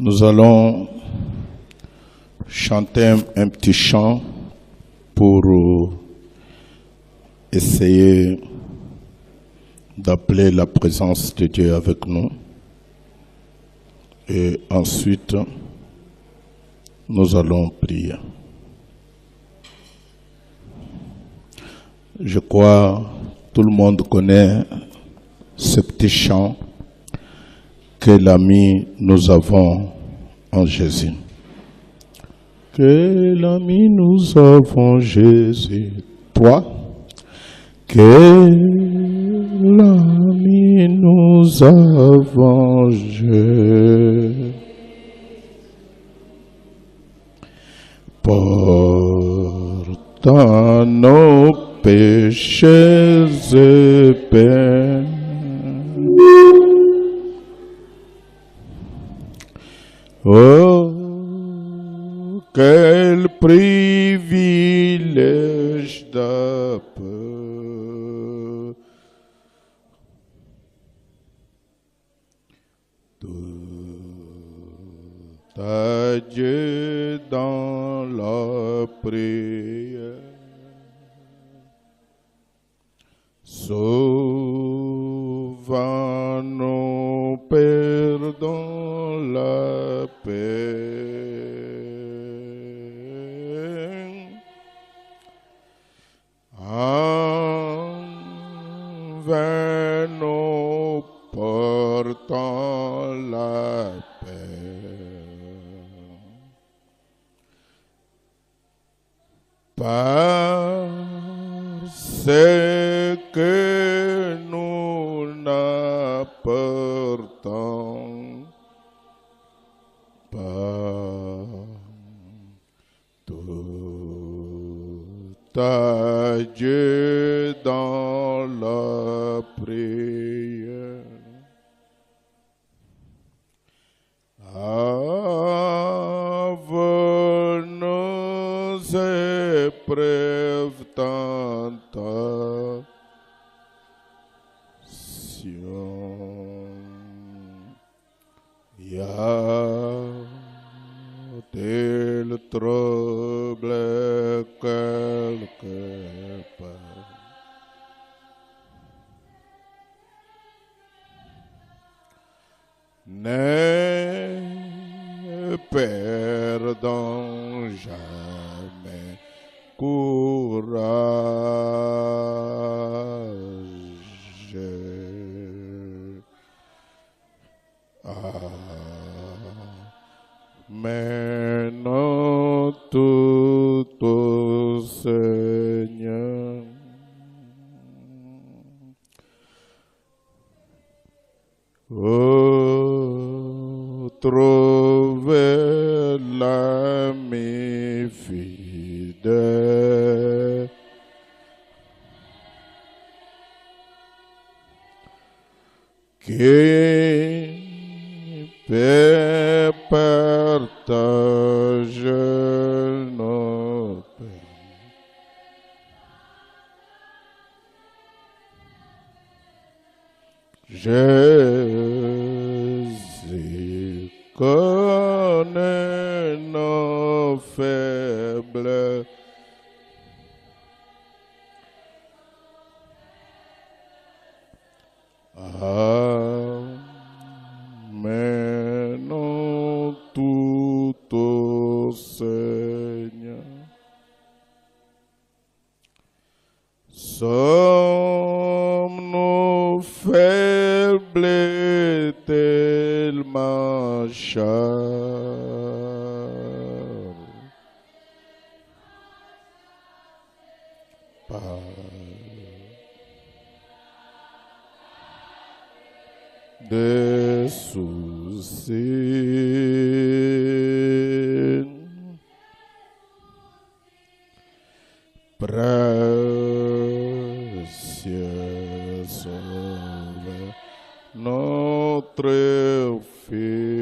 Nous allons chanter un petit chant pour essayer d'appeler la présence de Dieu avec nous. Et ensuite, nous allons prier. Je crois que tout le monde connaît ce petit chant que l'ami nous avons en Jésus. Que l'ami nous avons en Jésus. Toi, que l'ami nous avons en Jésus. Portant nos péchés et peines. Oh, quel privilège d'appeler tout à Dieu dans la prière. Souvent nous perdons la paix. En vain nous portons la paix. Parce que nous n'apportons pas tout à Dieu dans la prière. Avant nos épreuves tentations, y a-t-il trouble quelque part? Ne perdons jamais courage. Maintenant tout au Seigneur. Oh, trouver l'ami fidèle qui peut partager nos peines. Jésus connaît nos faiblesses. Maintenant tout au Seigneur. Sommes-nous faibles et tellement chers par des soucis. Précieux Sauveur, notre Fils.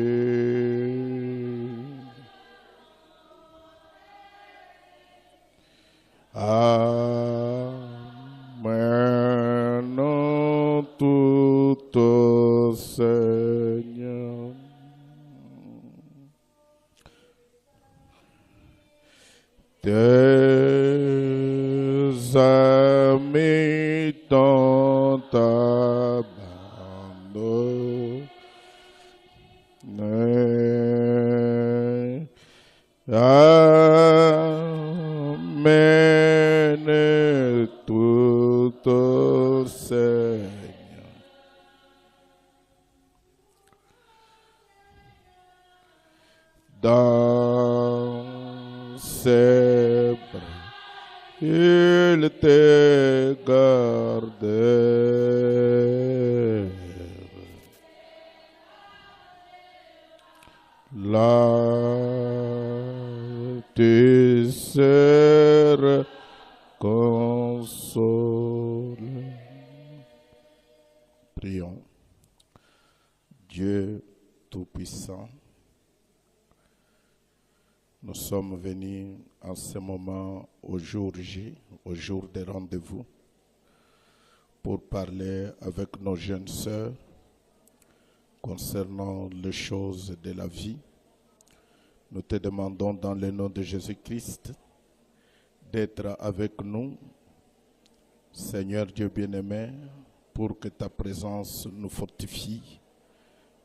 Maintenant tout au Seigneur. tes amis t'ont abandonné. Amène tout au Seigneur. Dans ses bras, il te garde. Là, tu seras consolé. Prions. Dieu Tout-Puissant, nous sommes venus en ce moment au jour J, au jour des rendez-vous, pour parler avec nos jeunes sœurs concernant les choses de la vie. Nous te demandons dans le nom de Jésus-Christ d'être avec nous, Seigneur Dieu bien-aimé, pour que ta présence nous fortifie,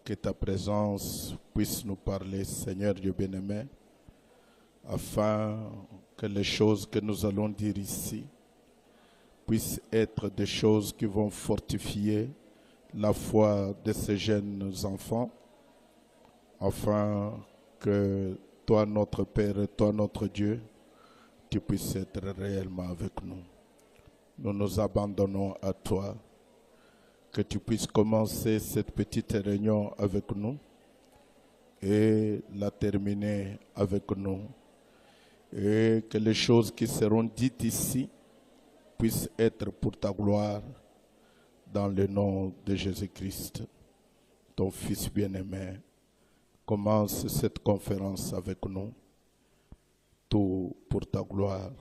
que ta présence puisse nous parler, Seigneur Dieu bien-aimé, afin que les choses que nous allons dire ici puissent être des choses qui vont fortifier la foi de ces jeunes enfants, afin que toi, notre Père, et toi, notre Dieu, tu puisses être réellement avec nous. Nous nous abandonnons à toi, que tu puisses commencer cette petite réunion avec nous et la terminer avec nous, et que les choses qui seront dites ici puissent être pour ta gloire, dans le nom de Jésus-Christ, ton Fils bien-aimé. Commence cette conférence avec nous, tout pour ta gloire,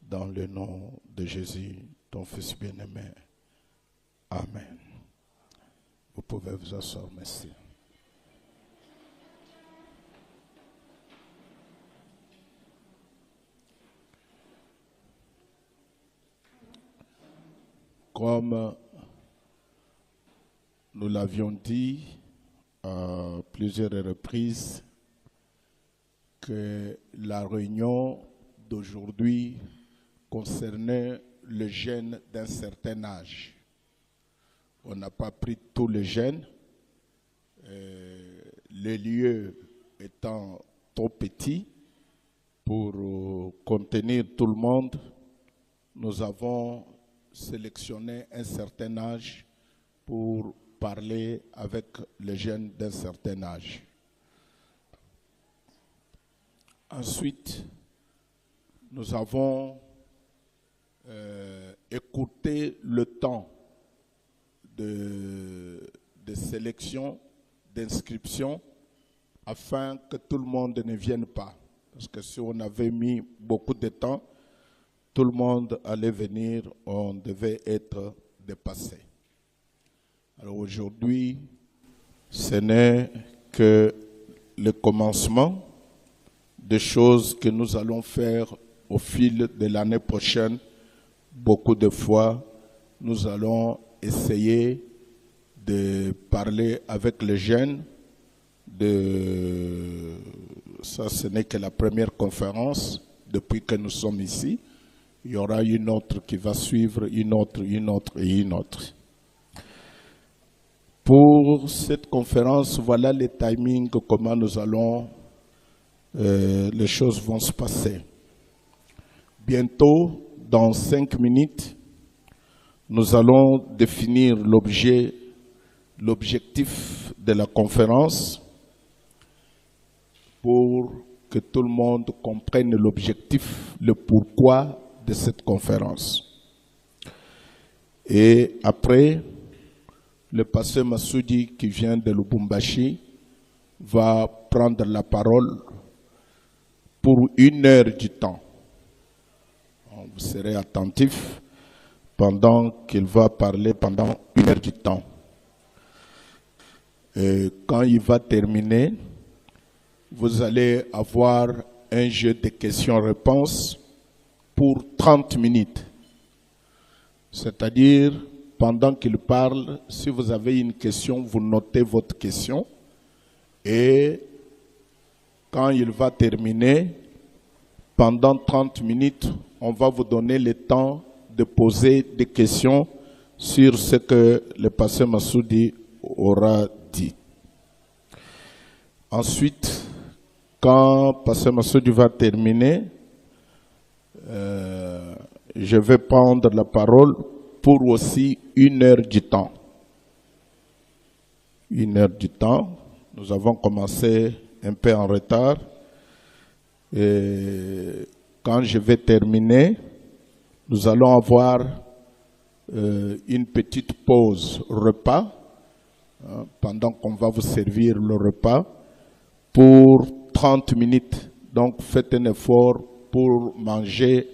dans le nom de Jésus, ton Fils bien-aimé. Amen. Vous pouvez vous asseoir, merci. Comme nous l'avions dit à plusieurs reprises, que la réunion d'aujourd'hui concernait les jeunes d'un certain âge. On n'a pas pris tous les jeunes, les lieux étant trop petits pour contenir tout le monde. Nous avons sélectionné un certain âge pour parler avec les jeunes d'un certain âge. Ensuite, nous avons écourté le temps de sélection, d'inscription, afin que tout le monde ne vienne pas. Parce que si on avait mis beaucoup de temps, tout le monde allait venir, on devait être dépassé. Alors aujourd'hui, ce n'est que le commencement des choses que nous allons faire au fil de l'année prochaine. Beaucoup de fois, nous allons essayer de parler avec les jeunes. Ça, ce n'est que la première conférence depuis que nous sommes ici. Il y aura une autre qui va suivre, une autre et une autre. Pour cette conférence, voilà les timings, comment nous allons, les choses vont se passer. Bientôt, dans 5 minutes, nous allons définir l'objectif de la conférence pour que tout le monde comprenne l'objectif, le pourquoi de cette conférence. Et après, le pasteur Massoudi, qui vient de Lubumbashi, va prendre la parole pour 1 heure du temps. Vous serez attentifs pendant qu'il va parler pendant 1 heure du temps. Et quand il va terminer, vous allez avoir un jeu de questions-réponses pour 30 minutes. C'est-à-dire, pendant qu'il parle, si vous avez une question, vous notez votre question. Et quand il va terminer, pendant 30 minutes, on va vous donner le temps de poser des questions sur ce que le pasteur Massoudi aura dit. Ensuite, quand pasteur Massoudi va terminer, je vais prendre la parole pour aussi 1 heure du temps. 1 heure du temps. Nous avons commencé un peu en retard. Et quand je vais terminer, nous allons avoir une petite pause repas, pendant qu'on va vous servir le repas, pour 30 minutes. Donc faites un effort pour manger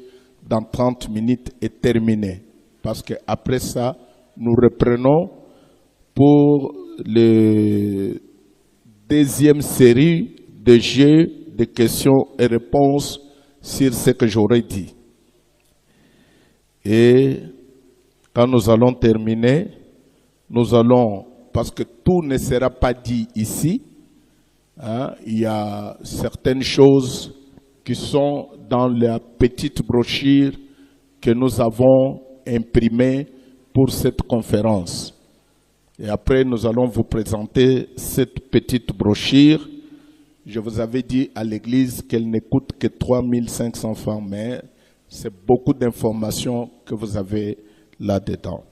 dans 30 minutes et terminer. Parce qu'après ça, nous reprenons pour la deuxième série de jeux de questions et réponses sur ce que j'aurais dit. Et quand nous allons terminer, nous allons, parce que tout ne sera pas dit ici, il y a certaines choses qui sont dans la petite brochure que nous avons imprimée pour cette conférence. Et après, nous allons vous présenter cette petite brochure. Je vous avais dit à l'église qu'elle ne coûte que 3500 francs, mais c'est beaucoup d'informations que vous avez là-dedans.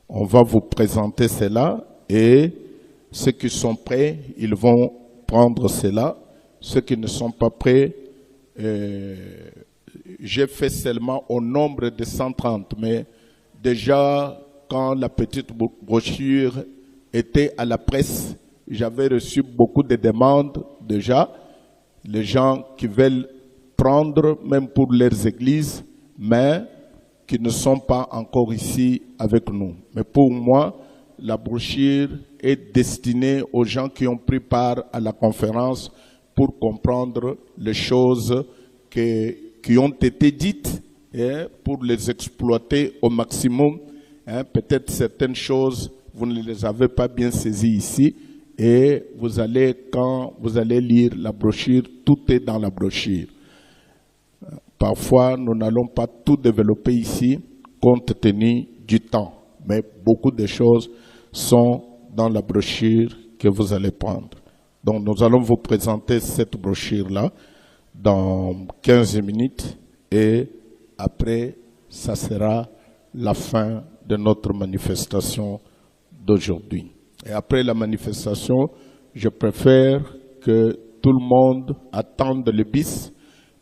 On va vous présenter cela et ceux qui sont prêts, ils vont prendre cela. Ceux qui ne sont pas prêts, j'ai fait seulement au nombre de 130, mais déjà quand la petite brochure était à la presse, j'avais reçu beaucoup de demandes déjà, les gens qui veulent prendre même pour leurs églises, mais qui ne sont pas encore ici avec nous. Mais pour moi, la brochure est destinée aux gens qui ont pris part à la conférence pour comprendre les choses qui ont été dites, pour les exploiter au maximum. Peut-être certaines choses, vous ne les avez pas bien saisies ici, et vous allez, quand vous allez lire la brochure, tout est dans la brochure. Parfois, nous n'allons pas tout développer ici, compte tenu du temps, mais beaucoup de choses sont dans la brochure que vous allez prendre. Donc, nous allons vous présenter cette brochure-là dans 15 minutes, et après, ça sera la fin de notre manifestation d'aujourd'hui. Et après la manifestation, je préfère que tout le monde attende le bis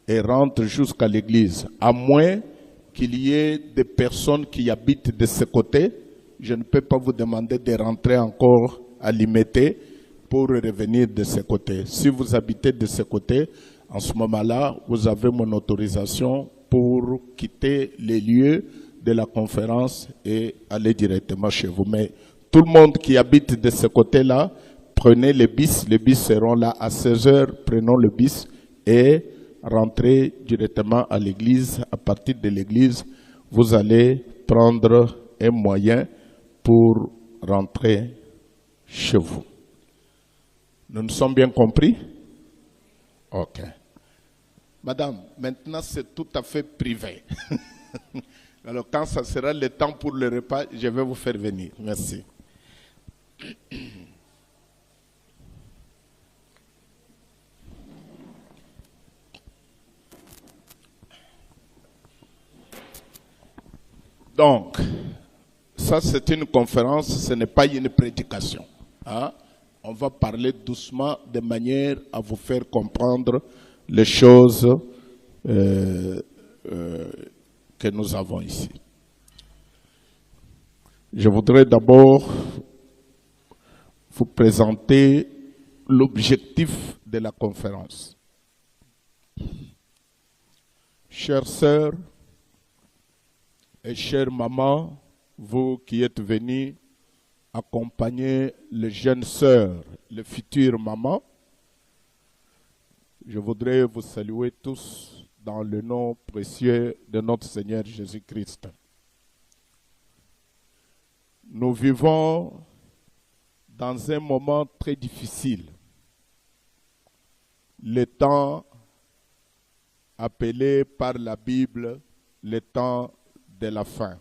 et rentre jusqu'à l'église. À moins qu'il y ait des personnes qui habitent de ce côté, je ne peux pas vous demander de rentrer encore à Limete pour revenir de ce côté. Si vous habitez de ce côté, en ce moment-là, vous avez mon autorisation pour quitter les lieux de la conférence et aller directement chez vous. Mais tout le monde qui habite de ce côté-là, prenez les bis seront là à 16 heures, prenons le bis et rentrez directement à l'église. À partir de l'église, vous allez prendre un moyen pour rentrer chez vous. Nous nous sommes bien compris? Ok. Madame, maintenant c'est tout à fait privé. Alors quand ça sera le temps pour le repas, je vais vous faire venir. Merci. Donc, ça c'est une conférence, ce n'est pas une prédication. On va parler doucement de manière à vous faire comprendre les choses que nous avons ici. Je voudrais d'abord vous présenter l'objectif de la conférence. Chères sœurs et chères mamans, vous qui êtes venus accompagner les jeunes sœurs, les futures mamans, Je voudrais vous saluer tous dans le nom précieux de notre Seigneur Jésus-Christ. Nous vivons dans un moment très difficile. Le temps appelé par la Bible le temps de la fin,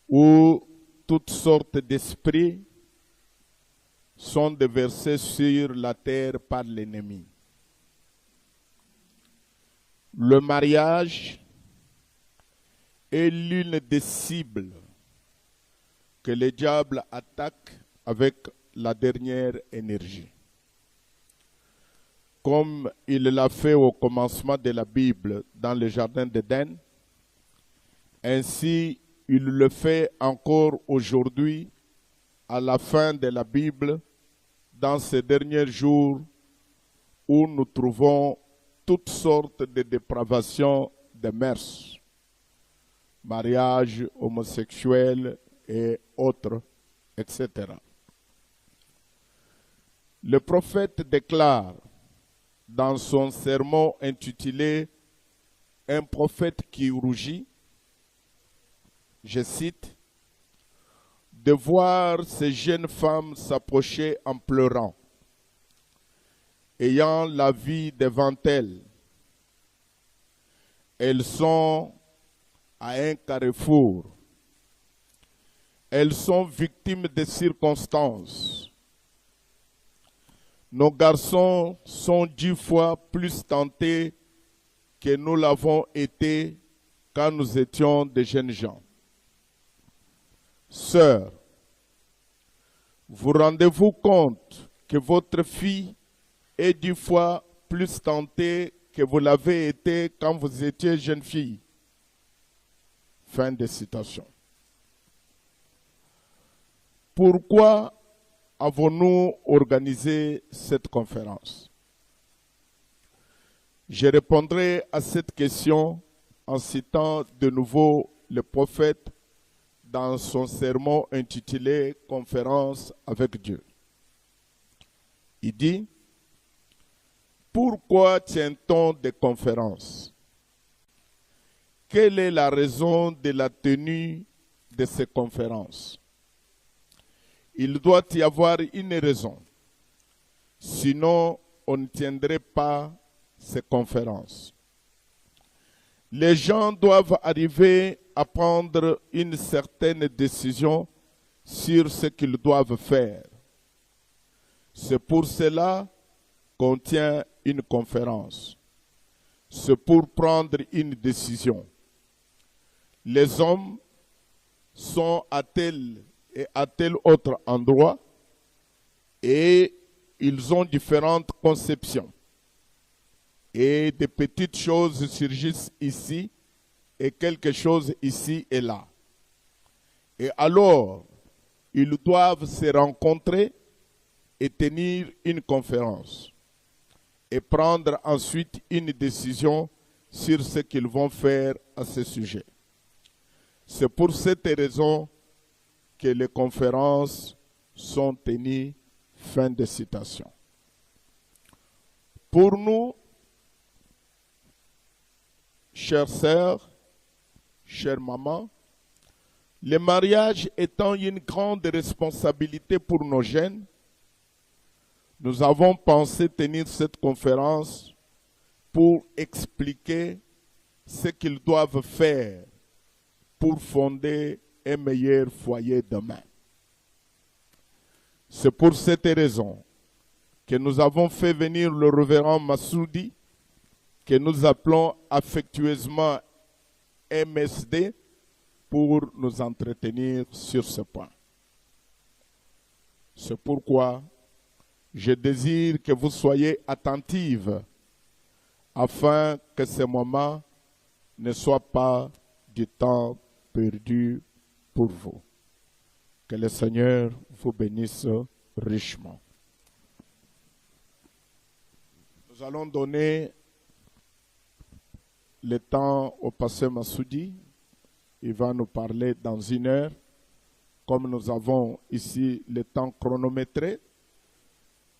où toutes sortes d'esprits sont déversés sur la terre par l'ennemi. Le mariage est l'une des cibles que le diable attaque avec la dernière énergie. Comme il l'a fait au commencement de la Bible dans le jardin d'Éden, ainsi il le fait encore aujourd'hui à la fin de la Bible, dans ces derniers jours où nous trouvons toutes sortes de dépravations de mœurs, mariage homosexuel et autres, etc. Le prophète déclare dans son sermon intitulé « Un prophète qui rougit », je cite, « de voir ces jeunes femmes s'approcher en pleurant, ayant la vie devant elles. Elles sont à un carrefour. Elles sont victimes des circonstances. Nos garçons sont 10 fois plus tentés que nous l'avons été quand nous étions des jeunes gens. Sœurs, vous rendez-vous compte que votre fille est 10 fois plus tentée que vous l'avez été quand vous étiez jeune fille. » Fin de citation. Pourquoi avons-nous organisé cette conférence? Je répondrai à cette question en citant de nouveau le prophète dans son sermon intitulé « Conférence avec Dieu ». Il dit, « Pourquoi tient-on des conférences? Quelle est la raison de la tenue de ces conférences? Il doit y avoir une raison, sinon on ne tiendrait pas ces conférences. Les gens doivent arriver à prendre une certaine décision sur ce qu'ils doivent faire. C'est pour cela qu'on tient une conférence. C'est pour prendre une décision. Les hommes sont à tel et à tel autre endroit et ils ont différentes conceptions. Et des petites choses surgissent ici et quelque chose ici et là. Et alors, ils doivent se rencontrer et tenir une conférence et prendre ensuite une décision sur ce qu'ils vont faire à ce sujet. C'est pour cette raison que les conférences sont tenues. Fin de citation. Pour nous, chères sœurs, chères mamans, le mariage étant une grande responsabilité pour nos jeunes, nous avons pensé tenir cette conférence pour expliquer ce qu'ils doivent faire pour fonder un meilleur foyer demain. C'est pour cette raison que nous avons fait venir le révérend Massoudi, que nous appelons affectueusement MSD, pour nous entretenir sur ce point. C'est pourquoi je désire que vous soyez attentives afin que ce moment ne soit pas du temps perdu pour vous. Que le Seigneur vous bénisse richement. Nous allons donner le temps au pasteur Massoudi. Il va nous parler dans 1 heure. Comme nous avons ici le temps chronométré,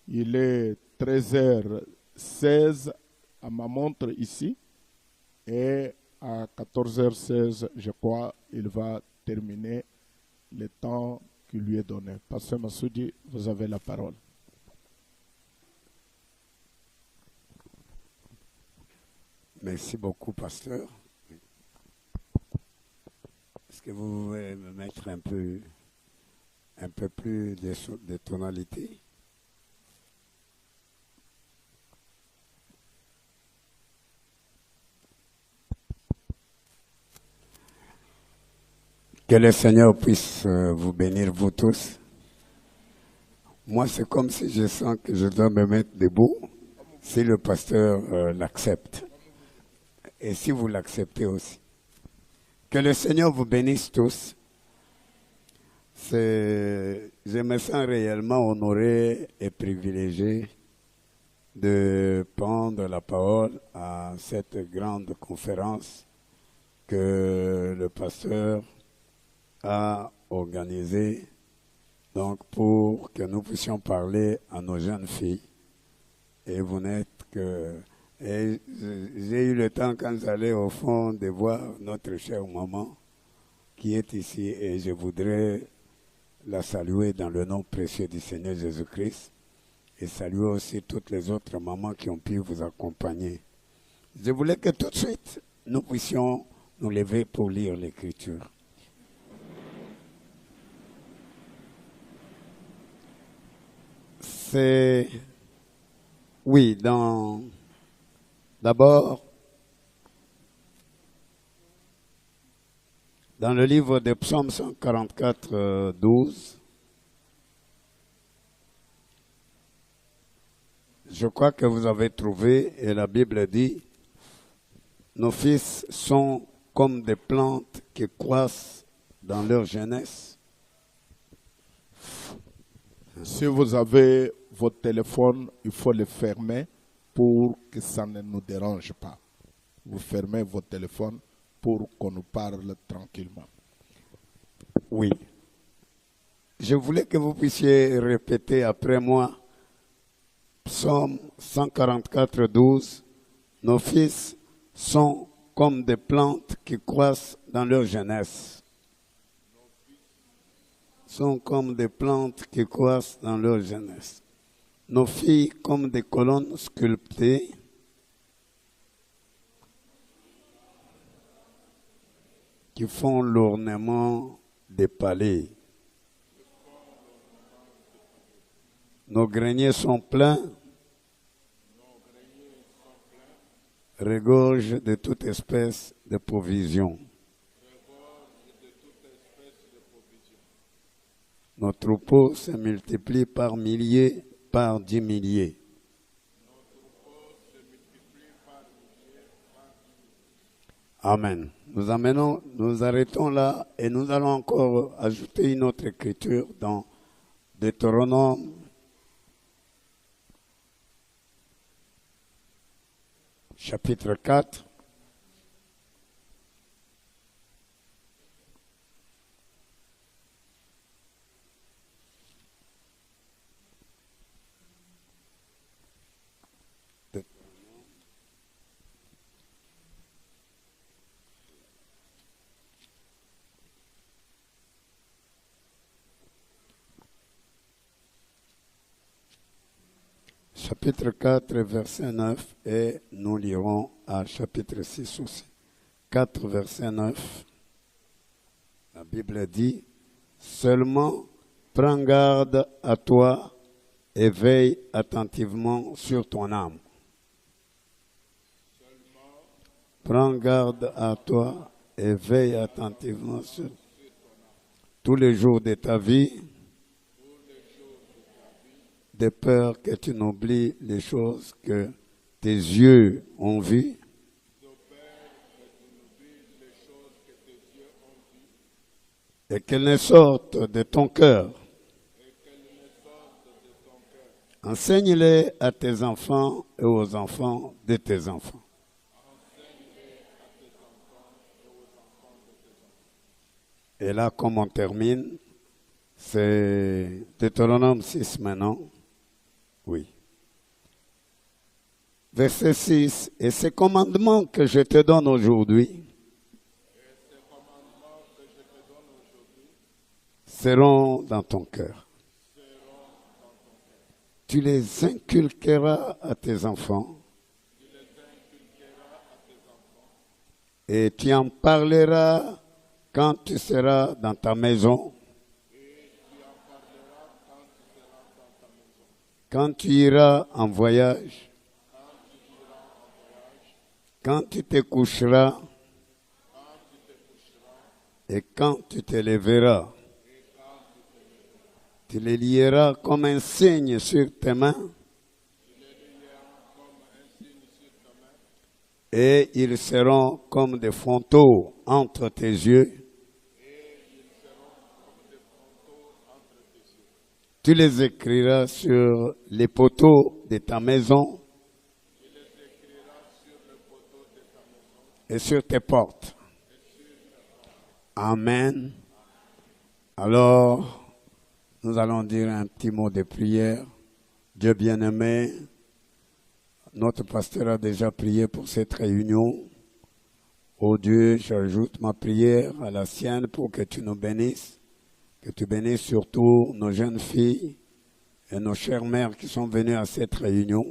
il est 13h 14h16 à ma montre ici. Et à 14h16, je crois, il va terminer le temps qui lui est donné. Pasteur Massoudi, vous avez la parole. Merci beaucoup, pasteur. Est-ce que vous pouvez me mettre un peu plus de tonalité? Que le Seigneur puisse vous bénir, vous tous. Moi, c'est comme si je sens que je dois me mettre debout, si le pasteur l'accepte. Et si vous l'acceptez aussi. Que le Seigneur vous bénisse tous. Je me sens réellement honoré et privilégié de prendre la parole à cette grande conférence que le pasteur a organisée, donc pour que nous puissions parler à nos jeunes filles. Et vous n'êtes que... Et j'ai eu le temps, quand j'allais au fond, de voir notre chère maman qui est ici, et je voudrais la saluer dans le nom précieux du Seigneur Jésus-Christ, et saluer aussi toutes les autres mamans qui ont pu vous accompagner. Je voulais que tout de suite, nous puissions nous lever pour lire l'Écriture. Oui, d'abord, dans le livre de Psaume 144, 12, je crois que vous avez trouvé, et la Bible dit, nos fils sont comme des plantes qui croissent dans leur jeunesse. Si vous avez votre téléphone, il faut le fermer pour que ça ne nous dérange pas. Vous fermez votre téléphone pour qu'on nous parle tranquillement. Oui. Je voulais que vous puissiez répéter après moi Psaume 144, 12. Nos fils sont comme des plantes qui croissent dans leur jeunesse. Sont comme des plantes qui croissent dans leur jeunesse. Nos filles comme des colonnes sculptées. Qui font l'ornement des palais. Nos greniers sont pleins, regorgent de toute espèce de provisions. Nos troupeaux se multiplient par milliers, par 10 milliers. Amen. Nous arrêtons là et nous allons encore ajouter une autre écriture dans Deutéronome chapitre 4. Chapitre 4, verset 9, et nous lirons à chapitre 6 aussi. 4, verset 9, la Bible dit, « Seulement prends garde à toi et veille attentivement sur ton âme. » Prends garde à toi et veille attentivement sur tous les jours de ta vie, de peur que tu n'oublies les choses que tes yeux ont vues, et qu'elles ne sortent de ton cœur. Enseigne-les à tes enfants et aux enfants de tes enfants. Et là, comme on termine, c'est Deutéronome 6 maintenant. Oui. Verset 6. Et ces commandements que je te donne aujourd'hui seront dans ton cœur. Tu les inculqueras à tes enfants et tu en parleras quand tu seras dans ta maison, quand tu iras en voyage, quand tu te coucheras et quand tu te lèveras. Tu les lieras comme un signe sur tes mains et ils seront comme des frontaux entre tes yeux. Tu les écriras sur les poteaux de ta maison et sur tes portes. Amen. Alors, nous allons dire un petit mot de prière. Dieu bien-aimé, notre pasteur a déjà prié pour cette réunion. Oh Dieu, j'ajoute ma prière à la sienne pour que tu nous bénisses. Que tu bénisses surtout nos jeunes filles et nos chères mères qui sont venues à cette réunion.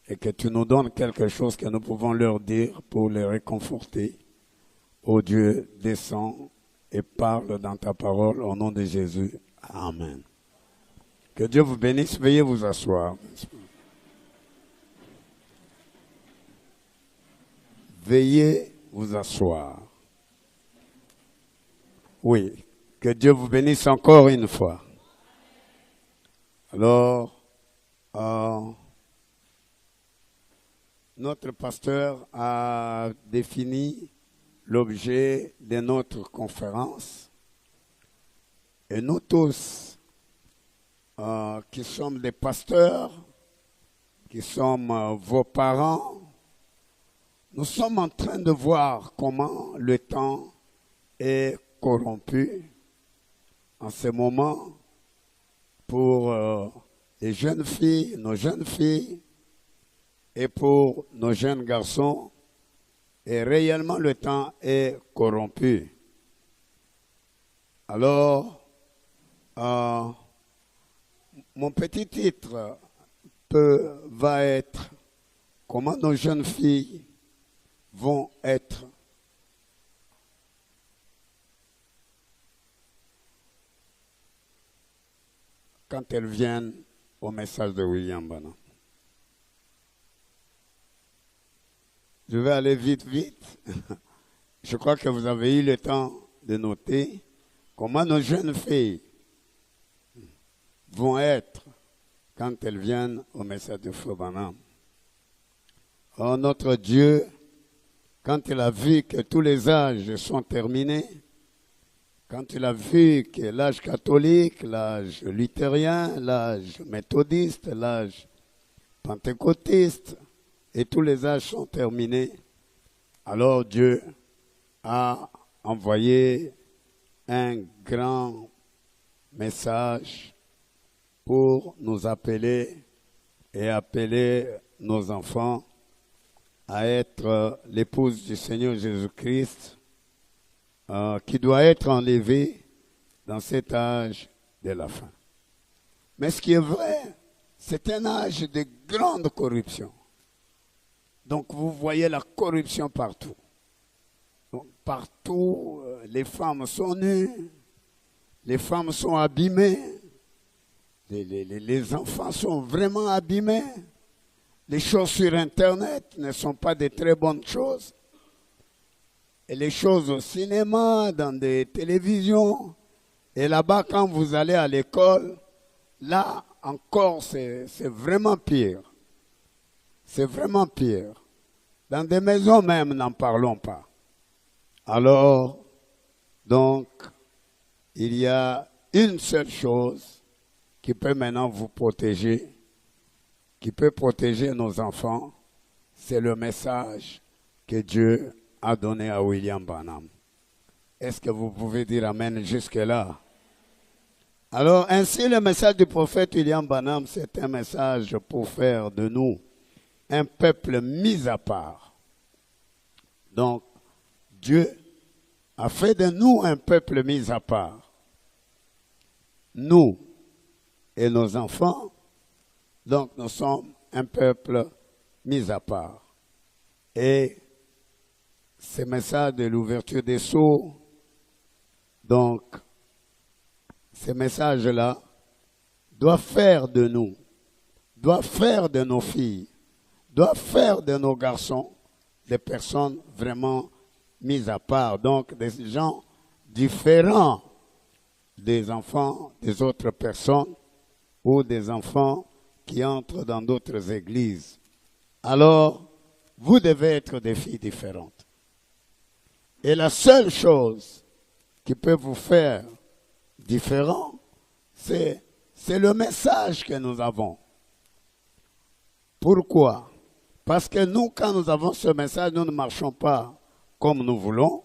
Et que tu nous donnes quelque chose que nous pouvons leur dire pour les réconforter. Oh Dieu, descends et parle dans ta parole au nom de Jésus. Amen. Que Dieu vous bénisse. Veuillez vous asseoir. Veuillez vous asseoir. Oui. Que Dieu vous bénisse encore une fois. Alors, notre pasteur a défini l'objet de notre conférence. Et nous tous, qui sommes des pasteurs, qui sommes vos parents, nous sommes en train de voir comment le temps est corrompu en ce moment pour les jeunes filles, nos jeunes filles, et pour nos jeunes garçons. Et réellement, le temps est corrompu. Alors, mon petit titre va être « Comment nos jeunes filles vont être » quand elles viennent au message de William Branham. Je vais aller vite. Je crois que vous avez eu le temps de noter comment nos jeunes filles vont être quand elles viennent au message de Frère Branham. Oh, notre Dieu, quand il a vu que tous les âges sont terminés, quand il a vu que l'âge catholique, l'âge luthérien, l'âge méthodiste, l'âge pentecôtiste, et tous les âges sont terminés, alors Dieu a envoyé un grand message pour nous appeler et appeler nos enfants à être l'épouse du Seigneur Jésus-Christ, qui doit être enlevée dans cet âge de la fin. Mais ce qui est vrai, c'est un âge de grande corruption. Donc vous voyez la corruption partout. Donc, partout, les femmes sont nues, les femmes sont abîmées, les enfants sont vraiment abîmés. Les choses sur Internet ne sont pas de très bonnes choses. Et les choses au cinéma, dans des télévisions, et là-bas, quand vous allez à l'école, là encore, c'est vraiment pire. C'est vraiment pire. Dans des maisons même, n'en parlons pas. Alors, donc, il y a une seule chose qui peut maintenant vous protéger, qui peut protéger nos enfants, c'est le message que Dieu a donné à William Branham. Est-ce que vous pouvez dire Amen jusque-là? Alors, ainsi, le message du prophète William Branham, c'est un message pour faire de nous un peuple mis à part. Donc, Dieu a fait de nous un peuple mis à part. Nous et nos enfants, donc nous sommes un peuple mis à part. Et ces messages de l'ouverture des sceaux, donc ces messages-là doivent faire de nous, doivent faire de nos filles, doivent faire de nos garçons des personnes vraiment mises à part, donc des gens différents des enfants des autres personnes ou des enfants qui entrent dans d'autres églises. Alors, vous devez être des filles différentes. Et la seule chose qui peut vous faire différent, c'est le message que nous avons. Pourquoi? Parce que nous, quand nous avons ce message, nous ne marchons pas comme nous voulons.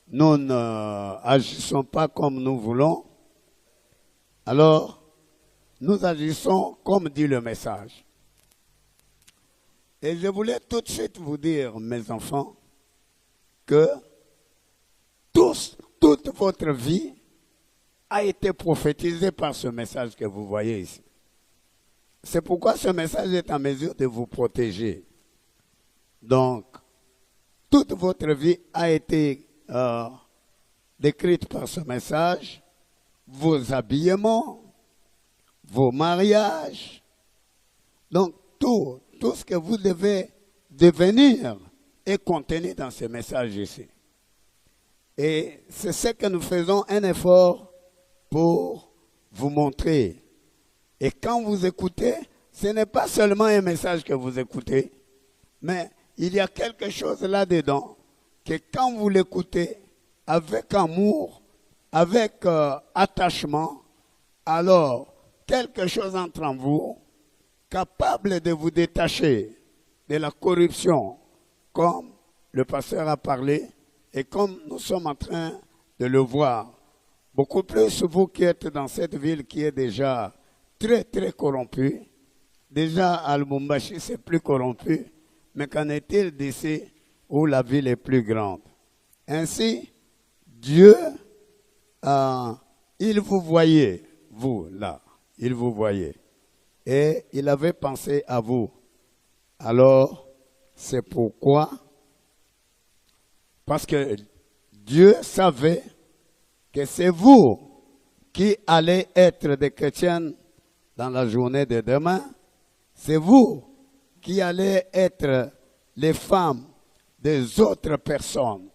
Nous n'agissons pas comme nous voulons. Alors, nous agissons comme dit le message. Et je voulais tout de suite vous dire, mes enfants, que toute votre vie a été prophétisée par ce message que vous voyez ici. C'est pourquoi ce message est en mesure de vous protéger. Donc, toute votre vie a été décrite par ce message, vos habillements, vos mariages. Donc, tout ce que vous devez devenir est contenu dans ce message ici. Et c'est ce que nous faisons un effort pour vous montrer. Et quand vous écoutez, ce n'est pas seulement un message que vous écoutez, mais il y a quelque chose là-dedans que quand vous l'écoutez avec amour, avec attachement, alors quelque chose entre en vous capable de vous détacher de la corruption, comme le pasteur a parlé et comme nous sommes en train de le voir. Beaucoup plus vous qui êtes dans cette ville qui est déjà très très corrompue. Déjà à Lubumbashi c'est plus corrompu, mais qu'en est-il d'ici où la ville est plus grande? Ainsi, Dieu, il vous voyait, vous là, il vous voyait. Et il avait pensé à vous. Alors, c'est pourquoi, parce que Dieu savait que c'est vous qui allez être des chrétiens dans la journée de demain. C'est vous qui allez être les femmes des autres personnes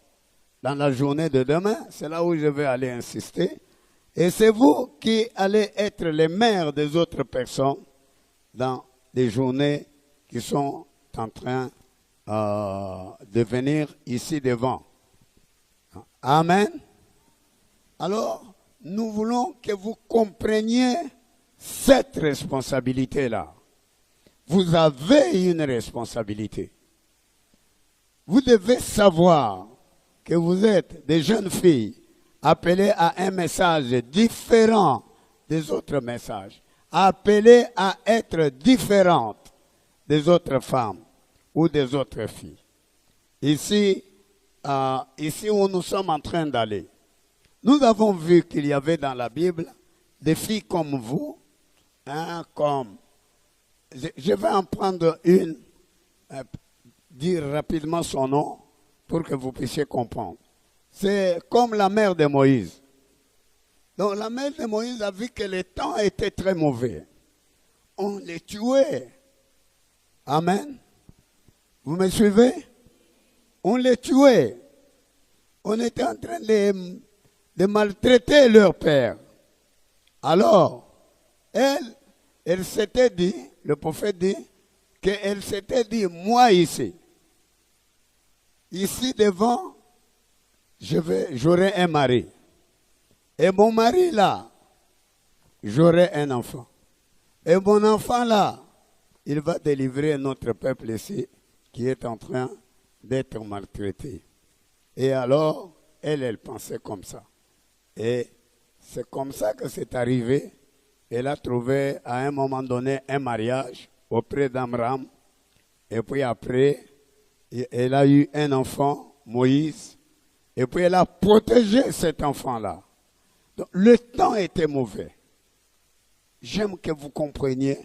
dans la journée de demain. C'est là où je vais aller insister. Et c'est vous qui allez être les mères des autres personnes dans les journées qui sont en train de venir ici devant. Amen. Alors, nous voulons que vous compreniez cette responsabilité-là. Vous avez une responsabilité. Vous devez savoir que vous êtes des jeunes filles appelées à un message différent des autres messages, appelées à être différentes des autres femmes ou des autres filles. Ici où nous sommes en train d'aller, nous avons vu qu'il y avait dans la Bible des filles comme vous, comme... Je vais en prendre une, dire rapidement son nom pour que vous puissiez comprendre. C'est comme la mère de Moïse. Donc la mère de Moïse a vu que le temps était très mauvais. On les tuait. Amen. Vous me suivez? On les tuait. On était en train de maltraiter leur père. Alors, elle s'était dit, le prophète dit, qu'elle s'était dit, moi ici devant, j'aurai un mari. Et mon mari là, j'aurai un enfant. Et mon enfant là, il va délivrer notre peuple ici qui est en train d'être maltraité. Et alors, elle pensait comme ça. Et c'est comme ça que c'est arrivé. Elle a trouvé à un moment donné un mariage auprès d'Amram. Et puis après, elle a eu un enfant, Moïse. Et puis elle a protégé cet enfant-là. Donc, le temps était mauvais. J'aime que vous compreniez.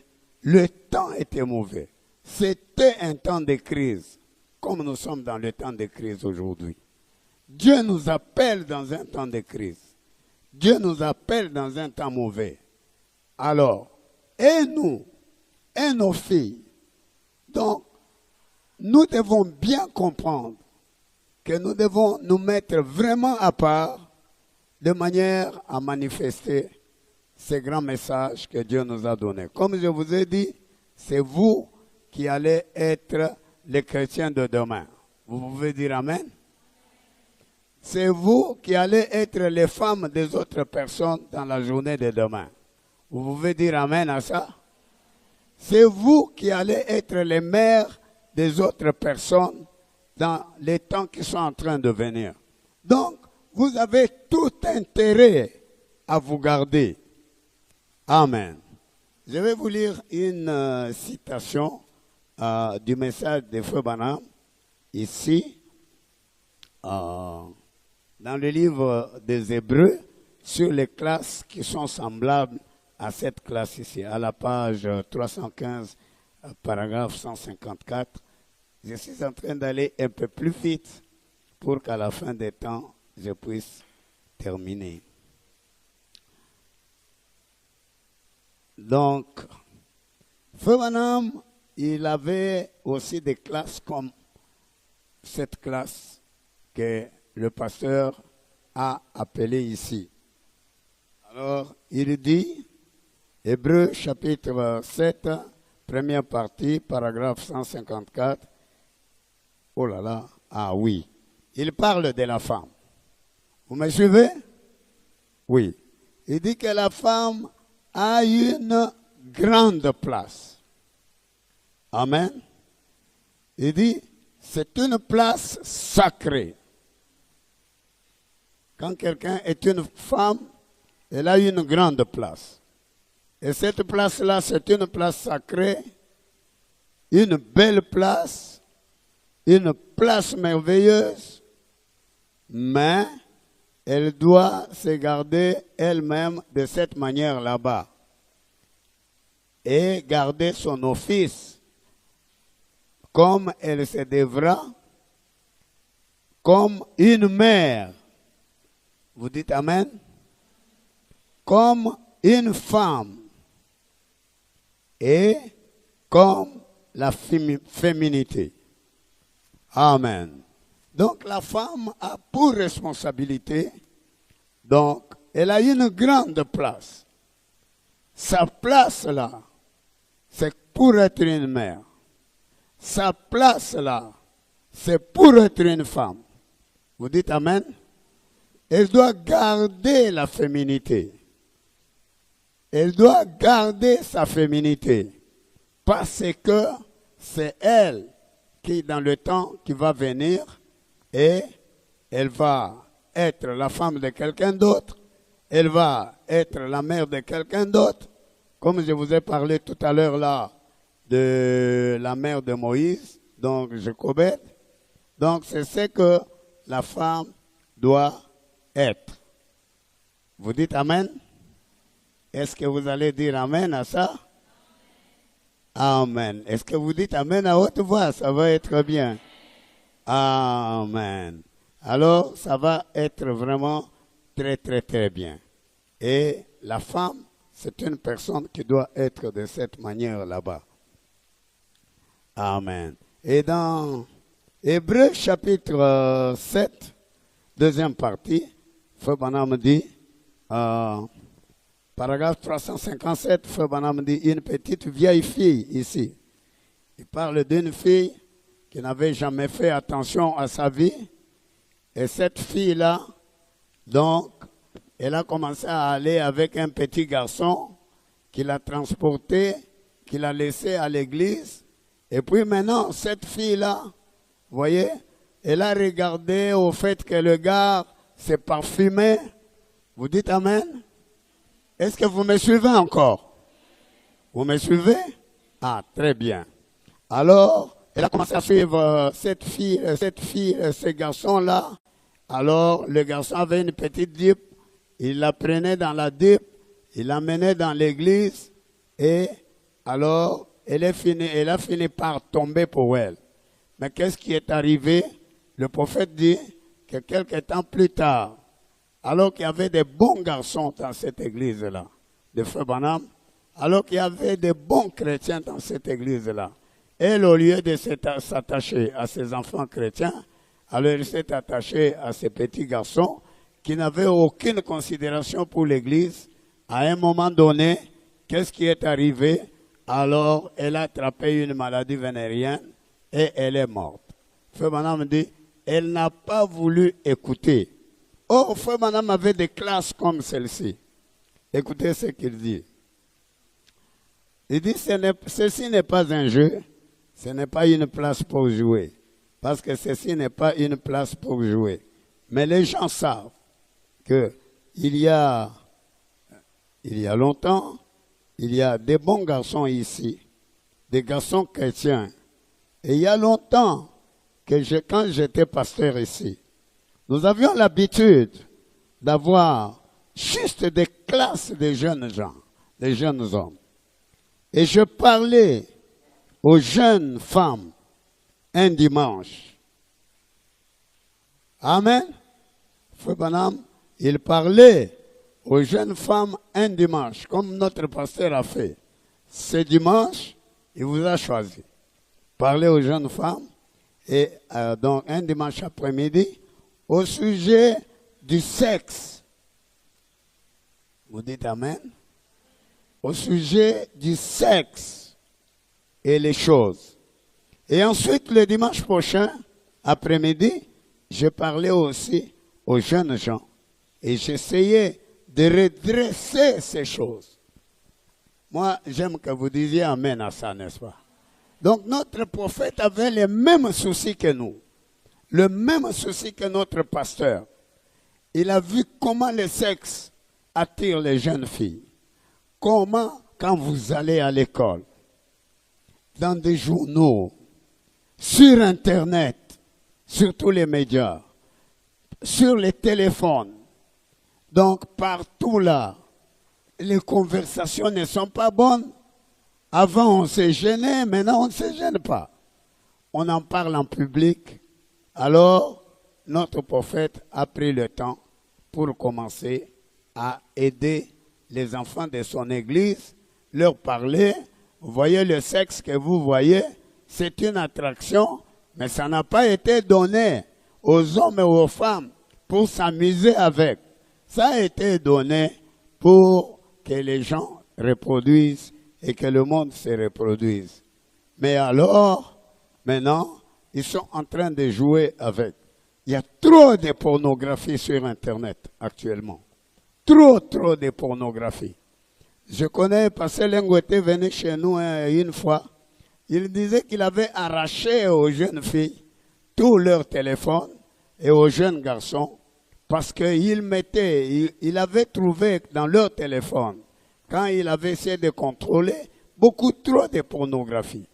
Le temps était mauvais. C'était un temps de crise, comme nous sommes dans le temps de crise aujourd'hui. Dieu nous appelle dans un temps de crise. Dieu nous appelle dans un temps mauvais. Alors, et nous, et nos filles, donc, nous devons bien comprendre que nous devons nous mettre vraiment à part de manière à manifester ces grands messages que Dieu nous a donnés. Comme je vous ai dit, c'est vous qui allez être les chrétiens de demain. Vous pouvez dire Amen? C'est vous qui allez être les femmes des autres personnes dans la journée de demain. Vous pouvez dire Amen à ça? C'est vous qui allez être les mères des autres personnes dans les temps qui sont en train de venir. Donc, vous avez tout intérêt à vous garder. Amen. Je vais vous lire une citation du message de Frère Branham, ici, dans le livre des Hébreux, sur les classes qui sont semblables à cette classe ici, à la page 315, paragraphe 154. Je suis en train d'aller un peu plus vite pour qu'à la fin des temps, je puisse terminer. Donc, Frère Branham, il avait aussi des classes comme cette classe que le pasteur a appelée ici. Alors, il dit, Hébreux chapitre 7, première partie, paragraphe 154. Oh là là, ah oui. Il parle de la femme. Vous me suivez? Oui. Il dit que la femme a une grande place. Amen. Il dit, c'est une place sacrée. Quand quelqu'un est une femme, elle a une grande place. Et cette place-là, c'est une place sacrée, une belle place, une place merveilleuse, mais elle doit se garder elle-même de cette manière là-bas et garder son office comme elle se devra, comme une mère. Vous dites Amen? Comme une femme et comme la féminité. Amen. Donc la femme a pour responsabilité, donc elle a une grande place. Sa place là, c'est pour être une mère. Sa place là, c'est pour être une femme. Vous dites Amen? Elle doit garder la féminité. Elle doit garder sa féminité. Parce que c'est elle qui, dans le temps qui va venir, et elle va être la femme de quelqu'un d'autre. Elle va être la mère de quelqu'un d'autre. Comme je vous ai parlé tout à l'heure là, de la mère de Moïse, donc Jochebed. Donc c'est ce que la femme doit être. Vous dites Amen? Est-ce que vous allez dire Amen à ça? Amen. Est-ce que vous dites Amen à haute voix? Ça va être bien. Amen. Alors, ça va être vraiment très, très, très bien. Et la femme, c'est une personne qui doit être de cette manière là-bas. Amen. Et dans Hébreux chapitre 7, deuxième partie, Frère Branham dit, paragraphe 357, Frère Branham dit, une petite vieille fille ici. Il parle d'une fille qui n'avait jamais fait attention à sa vie. Et cette fille-là, donc, elle a commencé à aller avec un petit garçon qui l'a transporté, qui l'a laissé à l'église. Et puis maintenant, cette fille-là, vous voyez, elle a regardé au fait que le gars s'est parfumé. Vous dites Amen? Est-ce que vous me suivez encore? Vous me suivez? Ah, très bien. Alors, Elle a commencé à suivre cette fille, ce garçon-là. Alors, le garçon avait une petite dip. Il la prenait dans la dip. Il l'amenait dans l'église. Et alors, elle a fini par tomber pour elle. Mais qu'est-ce qui est arrivé? Le prophète dit que quelque temps plus tard, alors qu'il y avait des bons garçons dans cette église-là, de Frère Branham, alors qu'il y avait des bons chrétiens dans cette église-là, elle, au lieu de s'attacher à ses enfants chrétiens, alors elle s'est attachée à ces petits garçons qui n'avaient aucune considération pour l'église. À un moment donné, qu'est-ce qui est arrivé? Alors, elle a attrapé une maladie vénérienne et elle est morte. Frère Branham dit, elle n'a pas voulu écouter. Or, Frère Branham avait des classes comme celle-ci. Écoutez ce qu'il dit. Il dit, ceci n'est pas un jeu, ce n'est pas une place pour jouer. Parce que ceci n'est pas une place pour jouer. Mais les gens savent qu'il y a longtemps, il y a des bons garçons ici, des garçons chrétiens. Et il y a longtemps que quand j'étais pasteur ici, nous avions l'habitude d'avoir juste des classes de jeunes gens, des jeunes hommes. Et je parlais aux jeunes femmes un dimanche. Amen. Frère Branham, il parlait aux jeunes femmes un dimanche, comme notre pasteur a fait. Ce dimanche, il vous a choisi. Parler aux jeunes femmes, et donc un dimanche après-midi, au sujet du sexe. Vous dites Amen? Au sujet du sexe et les choses. Et ensuite, le dimanche prochain, après-midi, je parlais aussi aux jeunes gens. Et j'essayais de redresser ces choses. Moi, j'aime que vous disiez Amen à ça, n'est-ce pas? Donc, notre prophète avait les mêmes soucis que nous. Le même souci que notre pasteur. Il a vu comment le sexe attire les jeunes filles. Comment, quand vous allez à l'école, dans des journaux, sur Internet, sur tous les médias, sur les téléphones, donc partout là, les conversations ne sont pas bonnes. Avant, on se gênait, maintenant, on ne se gêne pas. On en parle en public. Alors, notre prophète a pris le temps pour commencer à aider les enfants de son église, leur parler. Vous voyez le sexe que vous voyez, c'est une attraction, mais ça n'a pas été donné aux hommes et aux femmes pour s'amuser avec. Ça a été donné pour que les gens reproduisent et que le monde se reproduise. Mais alors, maintenant, ils sont en train de jouer avec. Il y a trop de pornographie sur Internet actuellement. Trop de pornographie. Je connais, Pasteur Lengo était venu chez nous une fois. Il disait qu'il avait arraché aux jeunes filles tous leurs téléphones et aux jeunes garçons parce il avait trouvé dans leur téléphone, quand il avait essayé de contrôler, beaucoup trop de pornographie.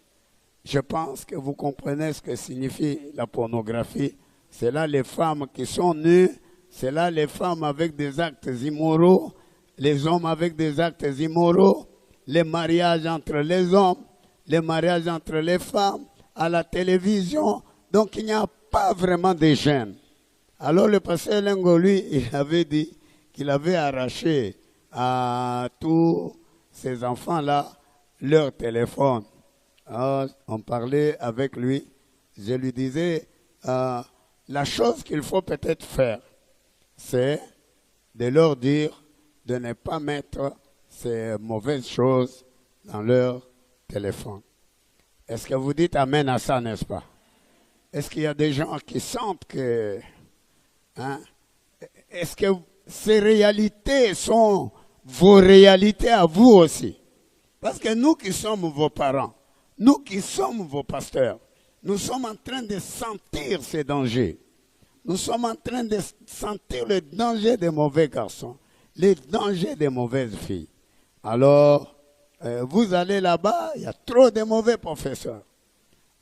Je pense que vous comprenez ce que signifie la pornographie. C'est là les femmes qui sont nues, c'est là les femmes avec des actes immoraux, les hommes avec des actes immoraux, les mariages entre les hommes, les mariages entre les femmes, à la télévision. Donc il n'y a pas vraiment de gêne. Alors le pasteur Lengo, lui, il avait dit qu'il avait arraché à tous ces enfants-là leur téléphone. Alors, on parlait avec lui, je lui disais, la chose qu'il faut peut-être faire, c'est de leur dire de ne pas mettre ces mauvaises choses dans leur téléphone. Est-ce que vous dites Amen à ça, n'est-ce pas? Est-ce qu'il y a des gens qui sentent que... Est-ce que ces réalités sont vos réalités à vous aussi? Parce que nous qui sommes vos parents, nous qui sommes vos pasteurs, nous sommes en train de sentir ces dangers. Nous sommes en train de sentir le danger des mauvais garçons, les dangers des mauvaises filles. Alors, vous allez là-bas, il y a trop de mauvais professeurs.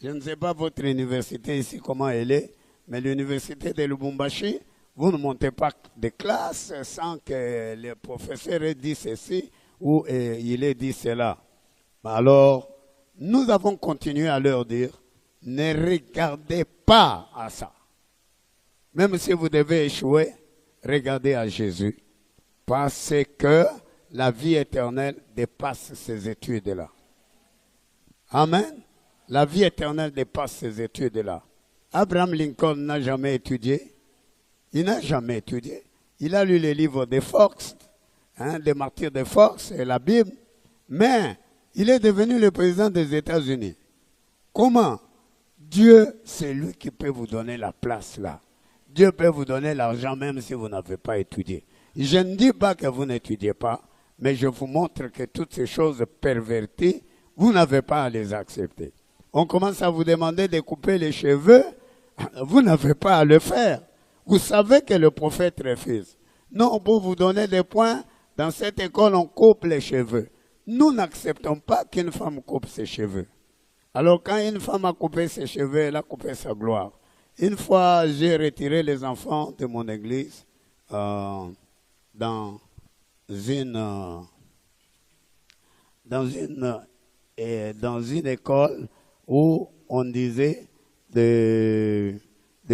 Je ne sais pas votre université ici, comment elle est, mais l'université de Lubumbashi, vous ne montez pas de classe sans que le professeur ait dit ceci ou il ait dit cela. Alors, nous avons continué à leur dire, ne regardez pas à ça. Même si vous devez échouer, regardez à Jésus. Parce que la vie éternelle dépasse ces études-là. Amen. La vie éternelle dépasse ces études-là. Abraham Lincoln n'a jamais étudié. Il n'a jamais étudié. Il a lu les livres de Fox, des martyrs de Fox et la Bible. Mais il est devenu le président des États-Unis. Comment? Dieu, c'est lui qui peut vous donner la place là. Dieu peut vous donner l'argent même si vous n'avez pas étudié. Je ne dis pas que vous n'étudiez pas, mais je vous montre que toutes ces choses perverties, vous n'avez pas à les accepter. On commence à vous demander de couper les cheveux, vous n'avez pas à le faire. Vous savez que le prophète refuse. Non, pour vous donner des points, dans cette école, on coupe les cheveux. Nous n'acceptons pas qu'une femme coupe ses cheveux. Alors quand une femme a coupé ses cheveux, elle a coupé sa gloire. Une fois, j'ai retiré les enfants de mon église dans une école où on disait de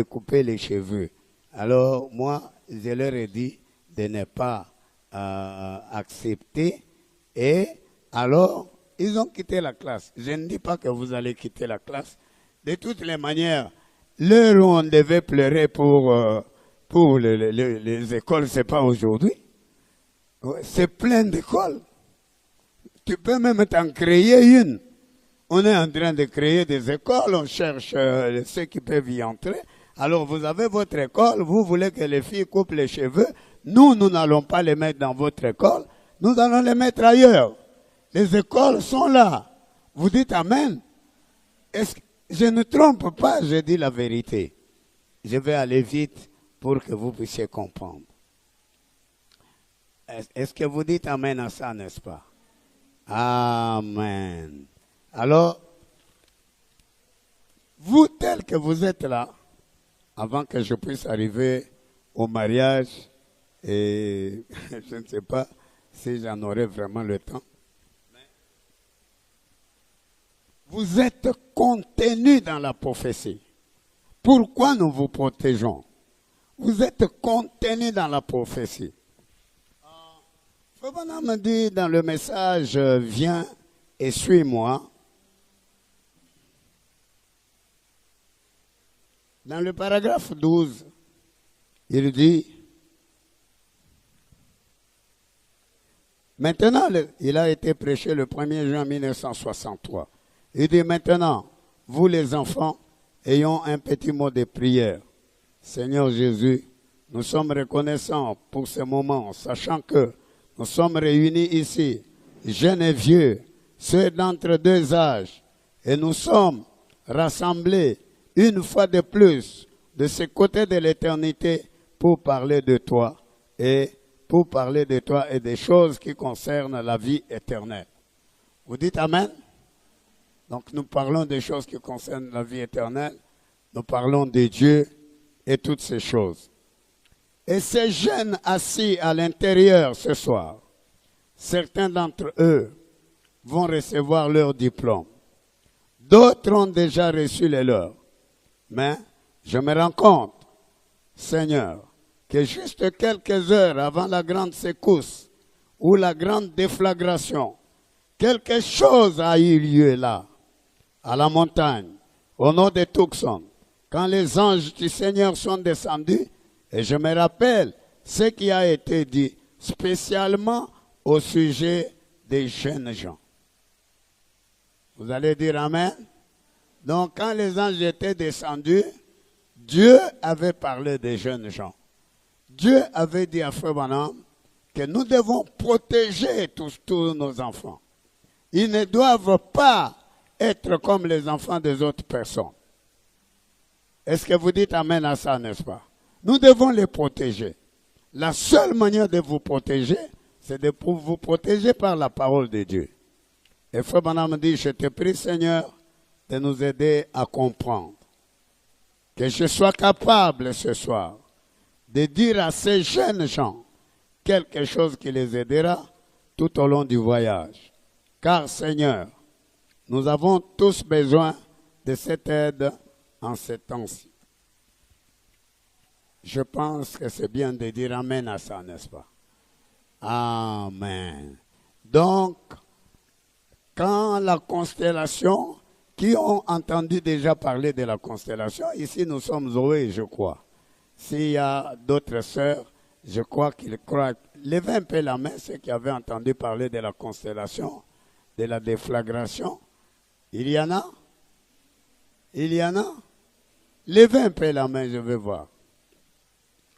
couper les cheveux. Alors moi, je leur ai dit de ne pas accepter et alors ils ont quitté la classe. Je ne dis pas que vous allez quitter la classe. De toutes les manières, l'heure où on devait pleurer pour les écoles, ce n'est pas aujourd'hui. C'est plein d'écoles. Tu peux même t'en créer une. On est en train de créer des écoles, on cherche ceux qui peuvent y entrer. Alors vous avez votre école, vous voulez que les filles coupent les cheveux. Nous n'allons pas les mettre dans votre école, nous allons les mettre ailleurs. Les écoles sont là. Vous dites Amen. Je ne trompe pas, je dis la vérité. Je vais aller vite pour que vous puissiez comprendre. Est-ce que vous dites Amen à ça, n'est-ce pas? Amen. Alors, vous tel que vous êtes là, avant que je puisse arriver au mariage, et je ne sais pas si j'en aurai vraiment le temps, vous êtes contenus dans la prophétie. Pourquoi nous vous protégeons? Vous êtes contenus dans la prophétie. Frère me dit dans le message, viens et suis-moi. Dans le paragraphe 12, il dit, maintenant, il a été prêché le 1er juin 1963. Il dit maintenant, vous les enfants, ayons un petit mot de prière. Seigneur Jésus, nous sommes reconnaissants pour ce moment, sachant que nous sommes réunis ici, jeunes et vieux, ceux d'entre deux âges, et nous sommes rassemblés une fois de plus de ce côté de l'éternité pour parler de toi et des choses qui concernent la vie éternelle. Vous dites Amen? Donc nous parlons des choses qui concernent la vie éternelle, nous parlons de Dieu et toutes ces choses. Et ces jeunes assis à l'intérieur ce soir, certains d'entre eux vont recevoir leur diplôme. D'autres ont déjà reçu les leurs. Mais je me rends compte, Seigneur, que juste quelques heures avant la grande secousse ou la grande déflagration, quelque chose a eu lieu là, à la montagne, au nord de Tucson, quand les anges du Seigneur sont descendus, et je me rappelle ce qui a été dit spécialement au sujet des jeunes gens. Vous allez dire Amen? Donc quand les anges étaient descendus, Dieu avait parlé des jeunes gens. Dieu avait dit à Frère Branham que nous devons protéger tous nos enfants. Ils ne doivent pas être comme les enfants des autres personnes. Est-ce que vous dites Amen à ça, n'est-ce pas? Nous devons les protéger. La seule manière de vous protéger, c'est de vous protéger par la parole de Dieu. Et Frère Branham dit, je te prie Seigneur, de nous aider à comprendre. Que je sois capable ce soir de dire à ces jeunes gens quelque chose qui les aidera tout au long du voyage. Car Seigneur, nous avons tous besoin de cette aide en ces temps-ci. Je pense que c'est bien de dire Amen à ça, n'est-ce pas? Amen. Donc, quand la constellation, qui ont entendu déjà parler de la constellation, ici nous sommes Zoé, je crois. S'il y a d'autres sœurs, je crois qu'ils croient. Levez un peu la main, ceux qui avaient entendu parler de la constellation, de la déflagration. Il y en a? Il y en a? Levez un peu la main, je vais voir.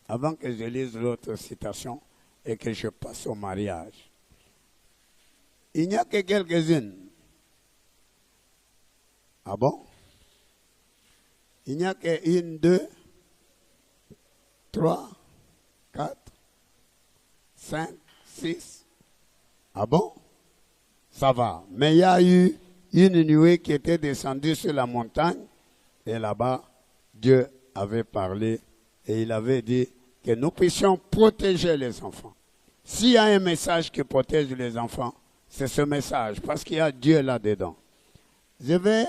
Avant que je lise l'autre citation et que je passe au mariage. Il n'y a que quelques-unes. Ah bon? Il n'y a que 1, 2, 3, 4, 5, 6. Ah bon? Ça va. Mais il y a eu une nuée qui était descendue sur la montagne et là-bas, Dieu avait parlé et il avait dit que nous puissions protéger les enfants. S'il y a un message qui protège les enfants, c'est ce message, parce qu'il y a Dieu là-dedans. Je vais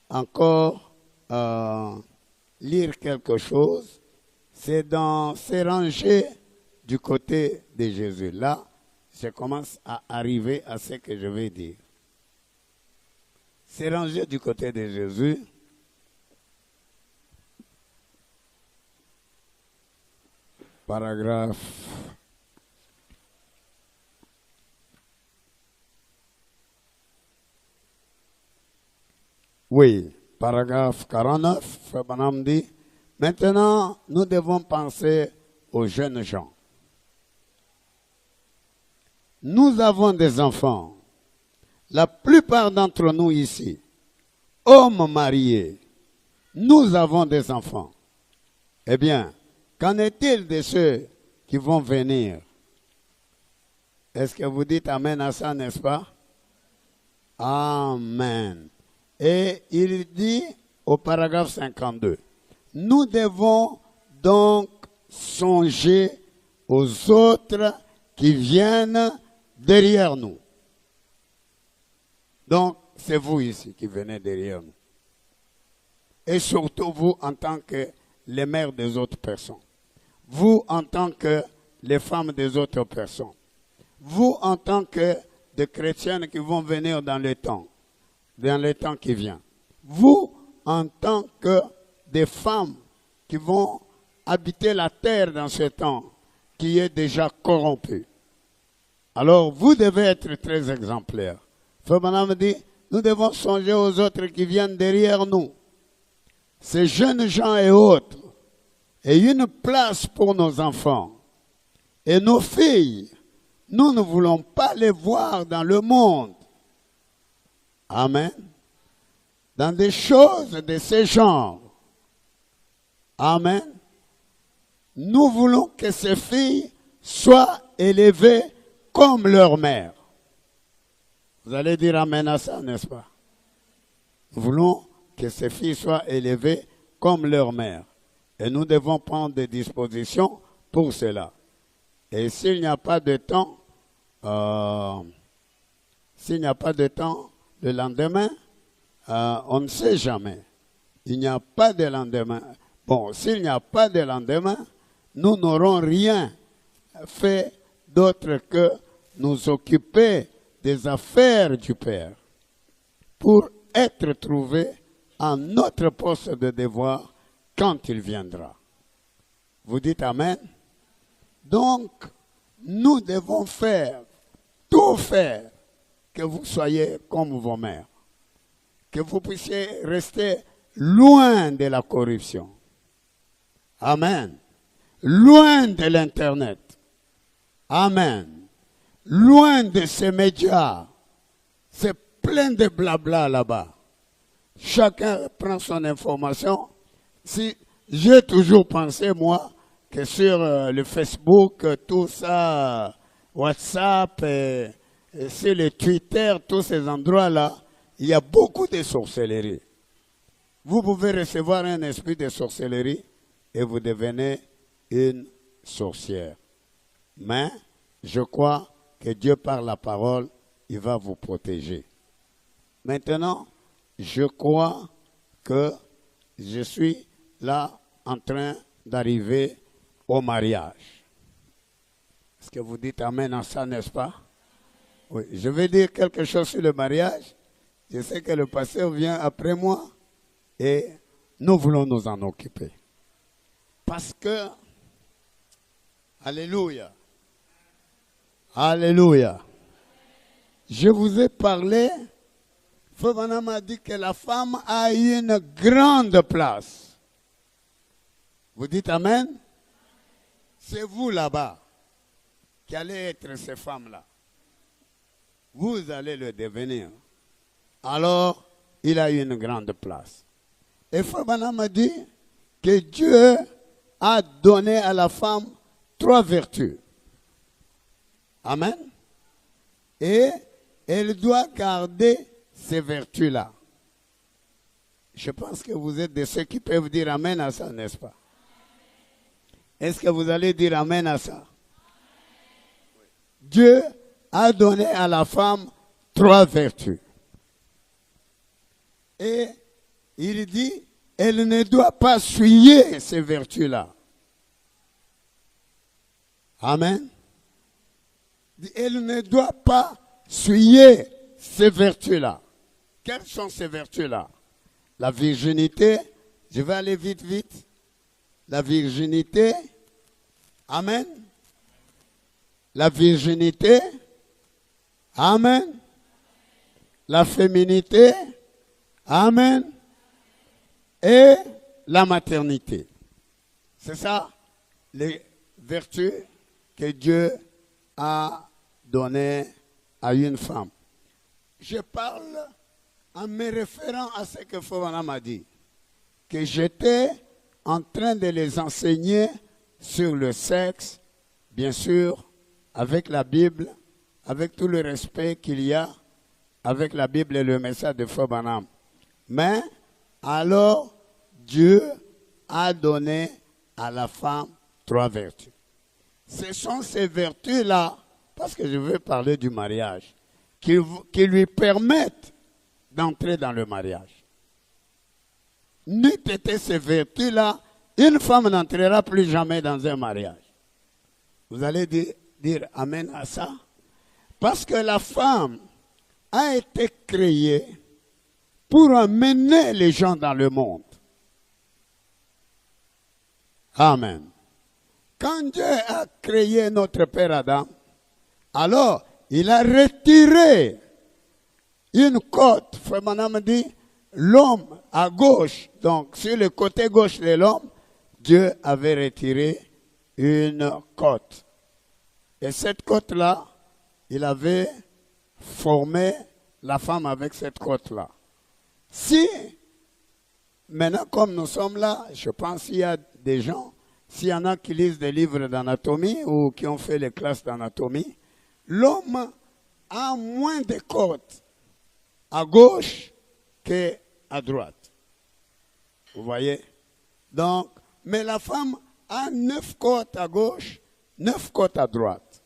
encore lire quelque chose. C'est dans ces rangées du côté de Jésus. Là, je commence à arriver à ce que je vais dire. Ces rangées du côté de Jésus. Paragraphe. Oui, paragraphe 49, Frère Branham dit, maintenant, nous devons penser aux jeunes gens. Nous avons des enfants. La plupart d'entre nous ici, hommes mariés, nous avons des enfants. Eh bien, qu'en est-il de ceux qui vont venir? Est-ce que vous dites Amen à ça, n'est-ce pas? Amen. Et il dit au paragraphe 52, nous devons donc songer aux autres qui viennent derrière nous. Donc, c'est vous ici qui venez derrière nous. Et surtout vous en tant que les mères des autres personnes. Vous en tant que les femmes des autres personnes. Vous en tant que des chrétiennes qui vont venir dans le temps qui vient. Vous en tant que des femmes qui vont habiter la terre dans ce temps qui est déjà corrompu. Alors, vous devez être très exemplaires. Frère Branham dit, nous devons songer aux autres qui viennent derrière nous. Ces jeunes gens et autres. Et une place pour nos enfants. Et nos filles, nous ne voulons pas les voir dans le monde. Amen. Dans des choses de ce genre. Amen. Nous voulons que ces filles soient élevées comme leur mère. Vous allez dire Amen à ça, n'est-ce pas? Nous voulons que ces filles soient élevées comme leur mère. Et nous devons prendre des dispositions pour cela. Et s'il n'y a pas de temps, le lendemain, on ne sait jamais. Il n'y a pas de lendemain. Bon, s'il n'y a pas de lendemain, nous n'aurons rien fait d'autre que nous occuper des affaires du Père pour être trouvés à notre poste de devoir quand il viendra. Vous dites Amen? Donc, nous devons tout faire, que vous soyez comme vos mères, que vous puissiez rester loin de la corruption. Amen. Loin de l'Internet. Amen. Loin de ces médias. C'est plein de blabla là-bas. Chacun prend son information. Si j'ai toujours pensé, moi, que sur le Facebook, tout ça, WhatsApp, sur le Twitter, tous ces endroits-là, il y a beaucoup de sorcellerie. Vous pouvez recevoir un esprit de sorcellerie et vous devenez une sorcière. Mais je crois que Dieu, par la parole, il va vous protéger. Maintenant, je crois que je suis là en train d'arriver au mariage. Est-ce que vous dites amen à ça, n'est-ce pas? Oui, je vais dire quelque chose sur le mariage. Je sais que le pasteur vient après moi et nous voulons nous en occuper. Parce que, alléluia, alléluia, je vous ai parlé, Frère Branham a dit que la femme a une grande place. Vous dites amen? C'est vous là-bas qui allez être ces femmes-là. Vous allez le devenir. Alors, il a une grande place. Et Frère Branham a dit que Dieu a donné à la femme 3 vertus. Amen. Et elle doit garder ces vertus-là. Je pense que vous êtes de ceux qui peuvent dire amen à ça, n'est-ce pas? Est-ce que vous allez dire amen à ça? Dieu a donné à la femme 3 vertus. Et il dit, elle ne doit pas souiller ces vertus-là. Amen. Elle ne doit pas souiller ces vertus-là. Quelles sont ces vertus-là? La virginité, je vais aller vite, vite. La virginité, amen. La virginité, amen. La féminité, amen. Et la maternité. C'est ça, les vertus que Dieu a données à une femme. Je parle en me référant à ce que Frère m'a dit, que j'étais en train de les enseigner sur le sexe, bien sûr, avec la Bible, avec tout le respect qu'il y a, avec la Bible et le message de Frère Branham. Mais, alors, Dieu a donné à la femme 3 vertus. Ce sont ces vertus-là, parce que je veux parler du mariage, qui lui permettent d'entrer dans le mariage. N'eût été ces vertus-là, une femme n'entrera plus jamais dans un mariage. Vous allez dire amen à ça? Parce que la femme a été créée pour amener les gens dans le monde. Amen. Quand Dieu a créé notre Père Adam, alors il a retiré une côte. Frère Branham dit, l'homme à gauche, donc sur le côté gauche de l'homme, Dieu avait retiré une côte. Et cette côte-là, il avait formé la femme avec cette côte-là. Si, maintenant comme nous sommes là, je pense qu'il y a des gens, s'il y en a qui lisent des livres d'anatomie ou qui ont fait les classes d'anatomie, l'homme a moins de côtes à gauche qu'à droite. Vous voyez? Donc, mais la femme a 9 côtes à gauche, 9 côtes à droite.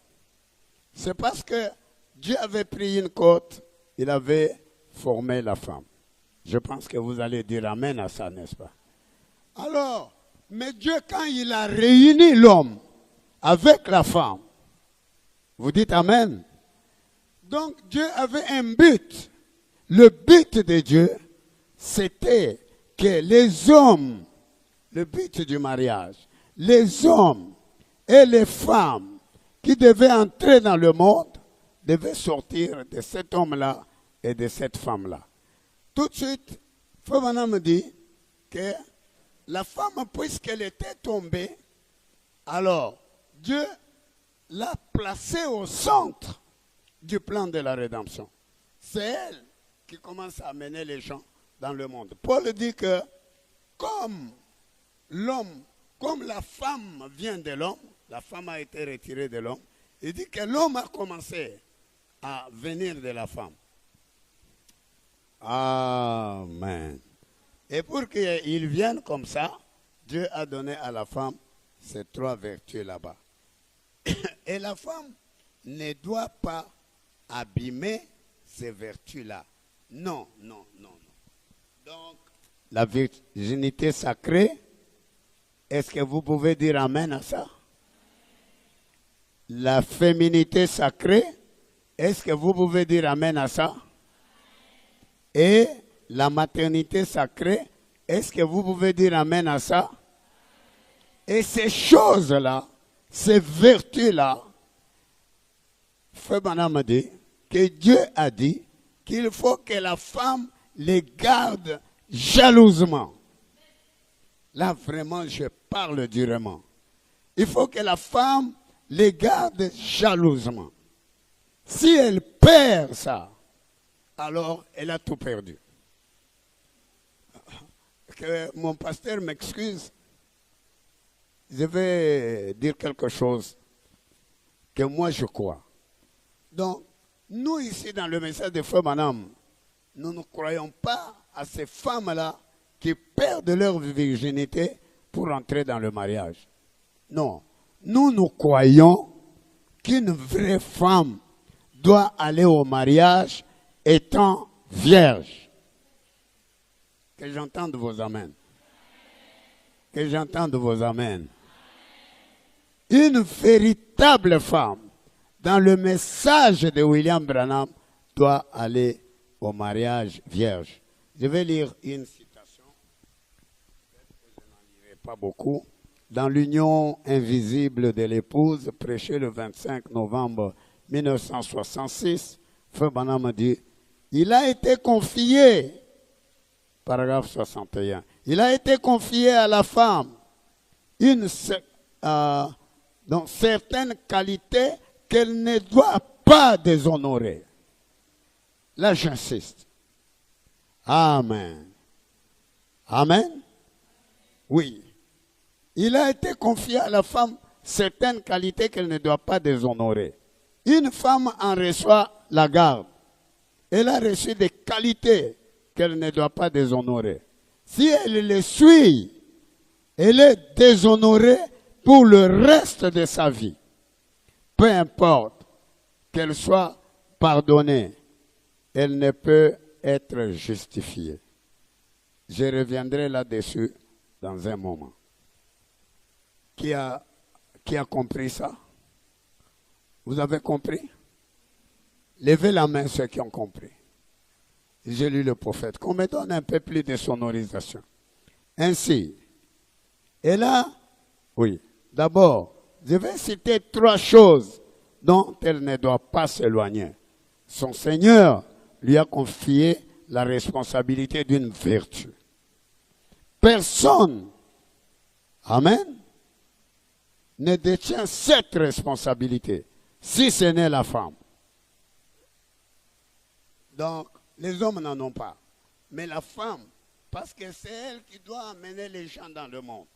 C'est parce que Dieu avait pris une côte, il avait formé la femme. Je pense que vous allez dire amen à ça, n'est-ce pas? Alors, mais Dieu, quand il a réuni l'homme avec la femme, vous dites amen. Donc Dieu avait un but. Le but de Dieu, c'était que les hommes, le but du mariage, les hommes et les femmes qui devaient entrer dans le monde, devaient sortir de cet homme-là et de cette femme-là. Tout de suite, Frère Branham me dit que la femme, puisqu'elle était tombée, alors Dieu l'a placée au centre du plan de la rédemption. C'est elle qui commence à amener les gens dans le monde. Paul dit que comme l'homme, comme la femme vient de l'homme, la femme a été retirée de l'homme, il dit que l'homme a commencé à venir de la femme. Amen. Et pour qu'ils viennent comme ça, Dieu a donné à la femme ces 3 vertus là-bas. Et la femme ne doit pas abîmer ces vertus-là. Non, non, non, non. Donc, la virginité sacrée, est-ce que vous pouvez dire amen à ça? La féminité sacrée, est-ce que vous pouvez dire amen à ça? Et la maternité sacrée, est-ce que vous pouvez dire amen à ça? Et ces choses-là, ces vertus-là, Frère Branham dit que Dieu a dit qu'il faut que la femme les garde jalousement. Là, vraiment, je parle durement. Il faut que la femme les garde jalousement. Si elle perd ça, alors elle a tout perdu. Que mon pasteur m'excuse, je vais dire quelque chose que moi je crois. Donc, nous ici dans le message de Frère Branham, nous ne croyons pas à ces femmes-là qui perdent leur virginité pour entrer dans le mariage. Non, nous croyons qu'une vraie femme doit aller au mariage étant vierge. Que j'entende vos amens. Que j'entende vos amens. Une véritable femme, dans le message de William Branham, doit aller au mariage vierge. Je vais lire une citation, je n'en lirai pas beaucoup. Dans l'union invisible de l'épouse, prêchée le 25 novembre 1966, Frère Branham dit, il a été confié, paragraphe 61, il a été confié à la femme donc certaines qualités qu'elle ne doit pas déshonorer. Là, j'insiste. Amen. Amen. Oui. Il a été confié à la femme certaines qualités qu'elle ne doit pas déshonorer. Une femme en reçoit la garde. Elle a reçu des qualités qu'elle ne doit pas déshonorer. Si elle les suit, elle est déshonorée pour le reste de sa vie. Peu importe qu'elle soit pardonnée, elle ne peut être justifiée. Je reviendrai là-dessus dans un moment. Qui a compris ça? Vous avez compris? Levez la main ceux qui ont compris. J'ai lu le prophète. Qu'on me donne un peu plus de sonorisation. Ainsi, et là, oui, d'abord, je vais citer 3 choses dont elle ne doit pas s'éloigner. Son Seigneur lui a confié la responsabilité d'une vertu. Personne, amen, ne détient cette responsabilité, si ce n'est la femme. Donc, les hommes n'en ont pas. Mais la femme, parce que c'est elle qui doit amener les gens dans le monde.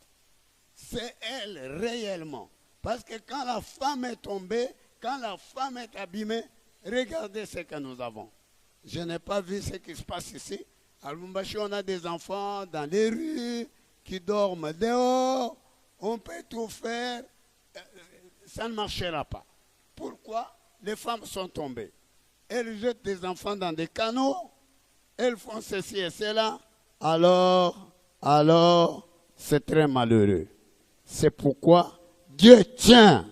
C'est elle réellement. Parce que quand la femme est tombée, quand la femme est abîmée, regardez ce que nous avons. Je n'ai pas vu ce qui se passe ici. À Lubumbashi, on a des enfants dans les rues qui dorment dehors. On peut tout faire. Ça ne marchera pas. Pourquoi? Les femmes sont tombées. Elles jettent des enfants dans des canaux. Elles font ceci et cela. Alors, c'est très malheureux. C'est pourquoi Dieu tient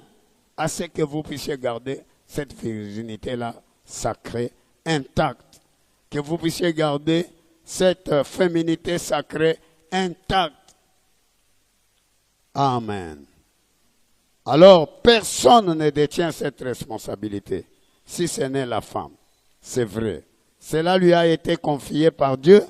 à ce que vous puissiez garder cette virginité-là sacrée, intacte. Que vous puissiez garder cette féminité sacrée intacte. Amen. Alors, personne ne détient cette responsabilité, si ce n'est la femme. C'est vrai. Cela lui a été confié par Dieu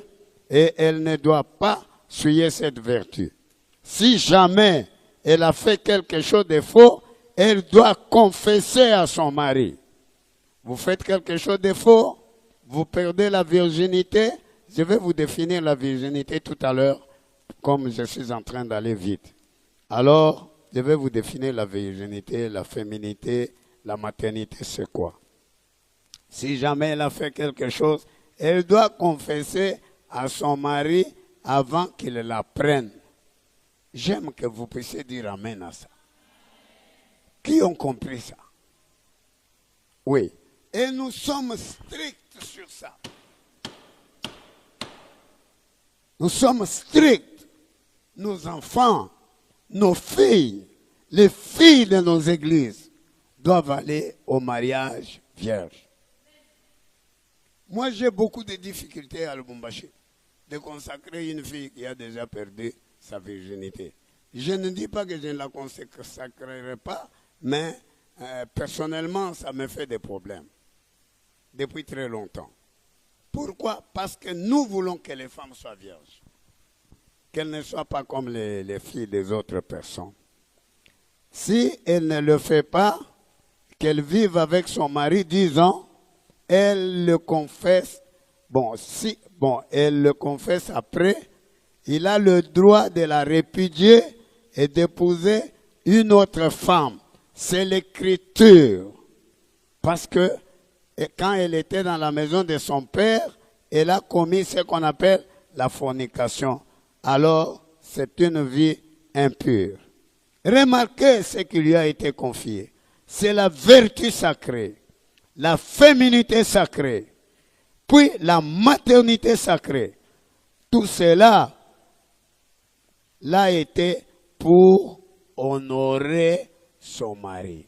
et elle ne doit pas souiller cette vertu. Si jamais elle a fait quelque chose de faux, elle doit confesser à son mari. Vous faites quelque chose de faux, vous perdez la virginité. Je vais vous définir la virginité tout à l'heure, comme je suis en train d'aller vite. Alors, je vais vous définir la virginité, la féminité, la maternité, c'est quoi? Si jamais elle a fait quelque chose, elle doit confesser à son mari avant qu'il la prenne. J'aime que vous puissiez dire amen à ça. Qui ont compris ça? Oui. Et nous sommes stricts sur ça. Nous sommes stricts. Nos enfants, nos filles, les filles de nos églises doivent aller au mariage vierge. Moi, j'ai beaucoup de difficultés à Lubumbashi de consacrer une fille qui a déjà perdu sa virginité. Je ne dis pas que je ne la consacrerai pas, mais personnellement, ça me fait des problèmes depuis très longtemps. Pourquoi? Parce que nous voulons que les femmes soient vierges, qu'elles ne soient pas comme les filles des autres personnes. Si elle ne le fait pas, qu'elle vive avec son mari 10 ans, elle le confesse. Elle le confesse après, il a le droit de la répudier et d'épouser une autre femme. C'est l'écriture. Parce que quand elle était dans la maison de son père, elle a commis ce qu'on appelle la fornication. Alors, c'est une vie impure. Remarquez ce qui lui a été confié. C'est la vertu sacrée, la féminité sacrée, puis la maternité sacrée. Tout cela l'a été pour honorer son mari.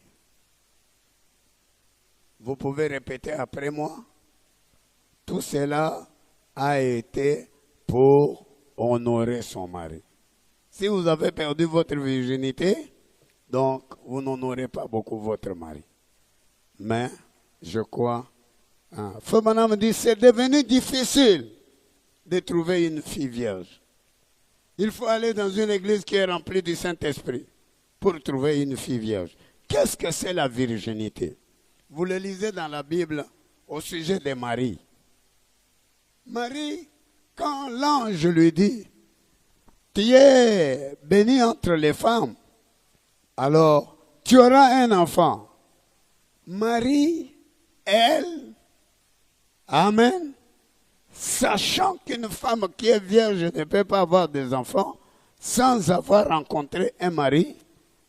Vous pouvez répéter après moi? Tout cela a été pour honorer son mari. Si vous avez perdu votre virginité, donc vous n'honorez pas beaucoup votre mari. Mais je crois, Feu Madame dit, c'est devenu difficile de trouver une fille vierge. Il faut aller dans une église qui est remplie du Saint-Esprit pour trouver une fille vierge. Qu'est-ce que c'est la virginité? Vous le lisez dans la Bible au sujet de Marie. Marie, quand l'ange lui dit, tu es bénie entre les femmes, alors tu auras un enfant. Marie, elle, amen, sachant qu'une femme qui est vierge ne peut pas avoir des enfants sans avoir rencontré un mari,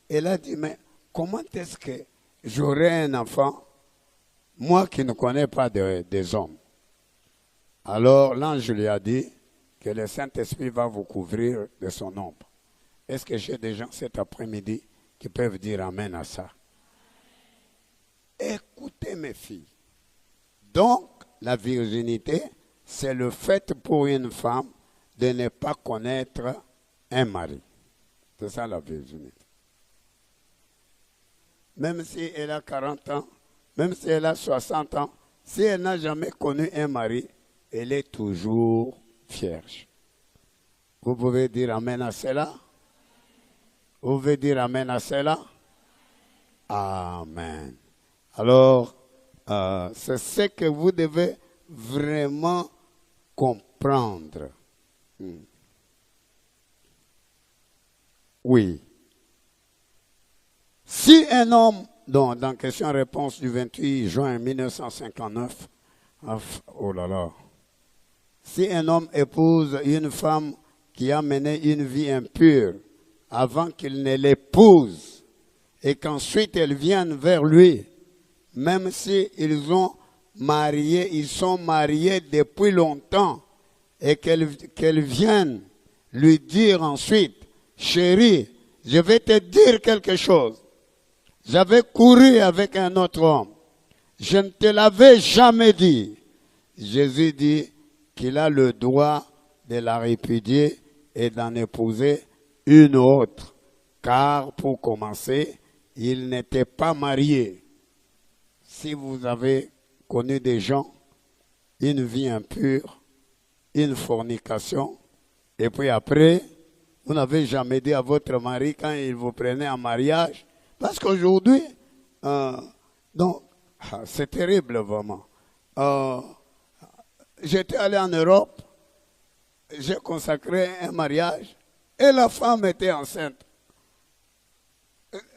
elle a dit, mais comment est-ce que j'aurai un enfant, moi qui ne connais pas des hommes? Alors l'ange lui a dit que le Saint-Esprit va vous couvrir de son ombre. Est-ce que j'ai des gens cet après-midi qui peuvent dire amen à ça? Écoutez mes filles. Donc, la virginité, c'est le fait pour une femme de ne pas connaître un mari. C'est ça la virginité. Même si elle a 40 ans, même si elle a 60 ans, si elle n'a jamais connu un mari, elle est toujours vierge. Vous pouvez dire amen à cela? Vous pouvez dire amen à cela? Amen. Alors, c'est ce que vous devez vraiment comprendre. Oui. Si un homme, dans question-réponse du 28 juin 1959, oh là là, si un homme épouse une femme qui a mené une vie impure avant qu'il ne l'épouse et qu'ensuite elle vienne vers lui, même si ils sont mariés depuis longtemps et qu'elle vienne lui dire ensuite, chérie, je vais te dire quelque chose. J'avais couru avec un autre homme. Je ne te l'avais jamais dit. Jésus dit qu'il a le droit de la répudier et d'en épouser une autre. Car pour commencer, il n'était pas marié. Si vous avez connu des gens, une vie impure, une fornication, et puis après, vous n'avez jamais dit à votre mari quand il vous prenait en mariage, parce qu'aujourd'hui, c'est terrible vraiment. J'étais allé en Europe, j'ai consacré un mariage, et la femme était enceinte.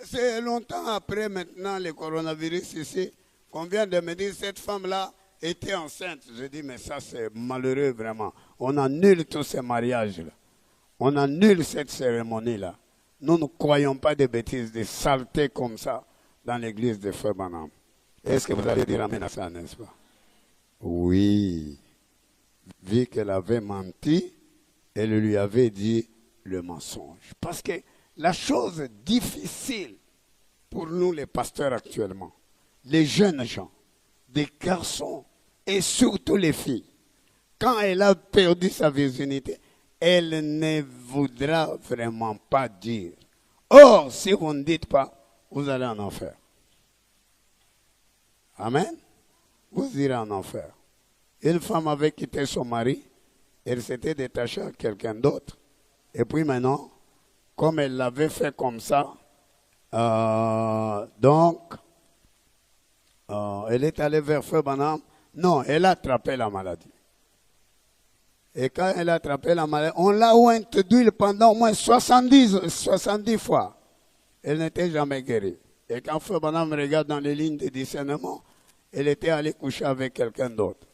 C'est longtemps après maintenant le coronavirus ici, qu'on vient de me dire, cette femme-là était enceinte. Je dis, mais ça c'est malheureux vraiment. On annule tous ces mariages-là. On annule cette cérémonie-là. Nous ne croyons pas des bêtises, des saletés comme ça dans l'église de Frère Branham. Est-ce que vous allez dire amen à ça, n'est-ce pas? Oui. Vu qu'elle avait menti, elle lui avait dit le mensonge. Parce que la chose difficile pour nous les pasteurs actuellement, les jeunes gens, des garçons et surtout les filles, quand elle a perdu sa virginité, elle ne voudra vraiment pas dire. Or, si vous ne dites pas, vous allez en enfer. Amen. Vous irez en enfer. Une femme avait quitté son mari, elle s'était détachée à quelqu'un d'autre. Et puis maintenant, comme elle l'avait fait comme ça, elle est allée vers Frère Branham. Non, elle a attrapé la maladie. Et quand elle a attrapé la maladie, on l'a oint d'huile pendant au moins 70 fois. Elle n'était jamais guérie. Et quand Frère Branham regarde dans les lignes de discernement, elle était allée coucher avec quelqu'un d'autre.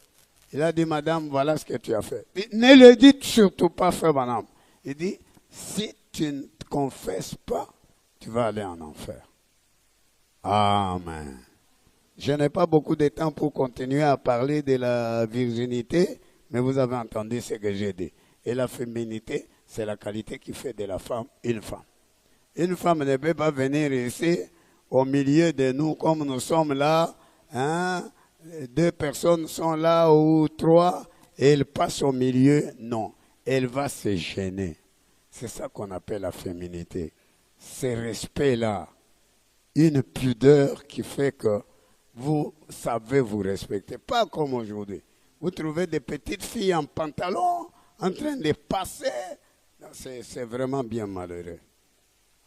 Il a dit, madame, voilà ce que tu as fait. Il dit, ne le dites surtout pas, Frère Branham. Il dit, si tu ne te confesses pas, tu vas aller en enfer. Amen. Je n'ai pas beaucoup de temps pour continuer à parler de la virginité, mais vous avez entendu ce que j'ai dit. Et la féminité, c'est la qualité qui fait de la femme une femme. Une femme ne peut pas venir ici, au milieu de nous, comme nous sommes là, hein, 2 personnes sont là ou 3, et elle passe au milieu. Non, elle va se gêner. C'est ça qu'on appelle la féminité. Ce respect-là, une pudeur qui fait que vous savez vous respecter. Pas comme aujourd'hui. Vous trouvez des petites filles en pantalon en train de passer. C'est vraiment bien malheureux.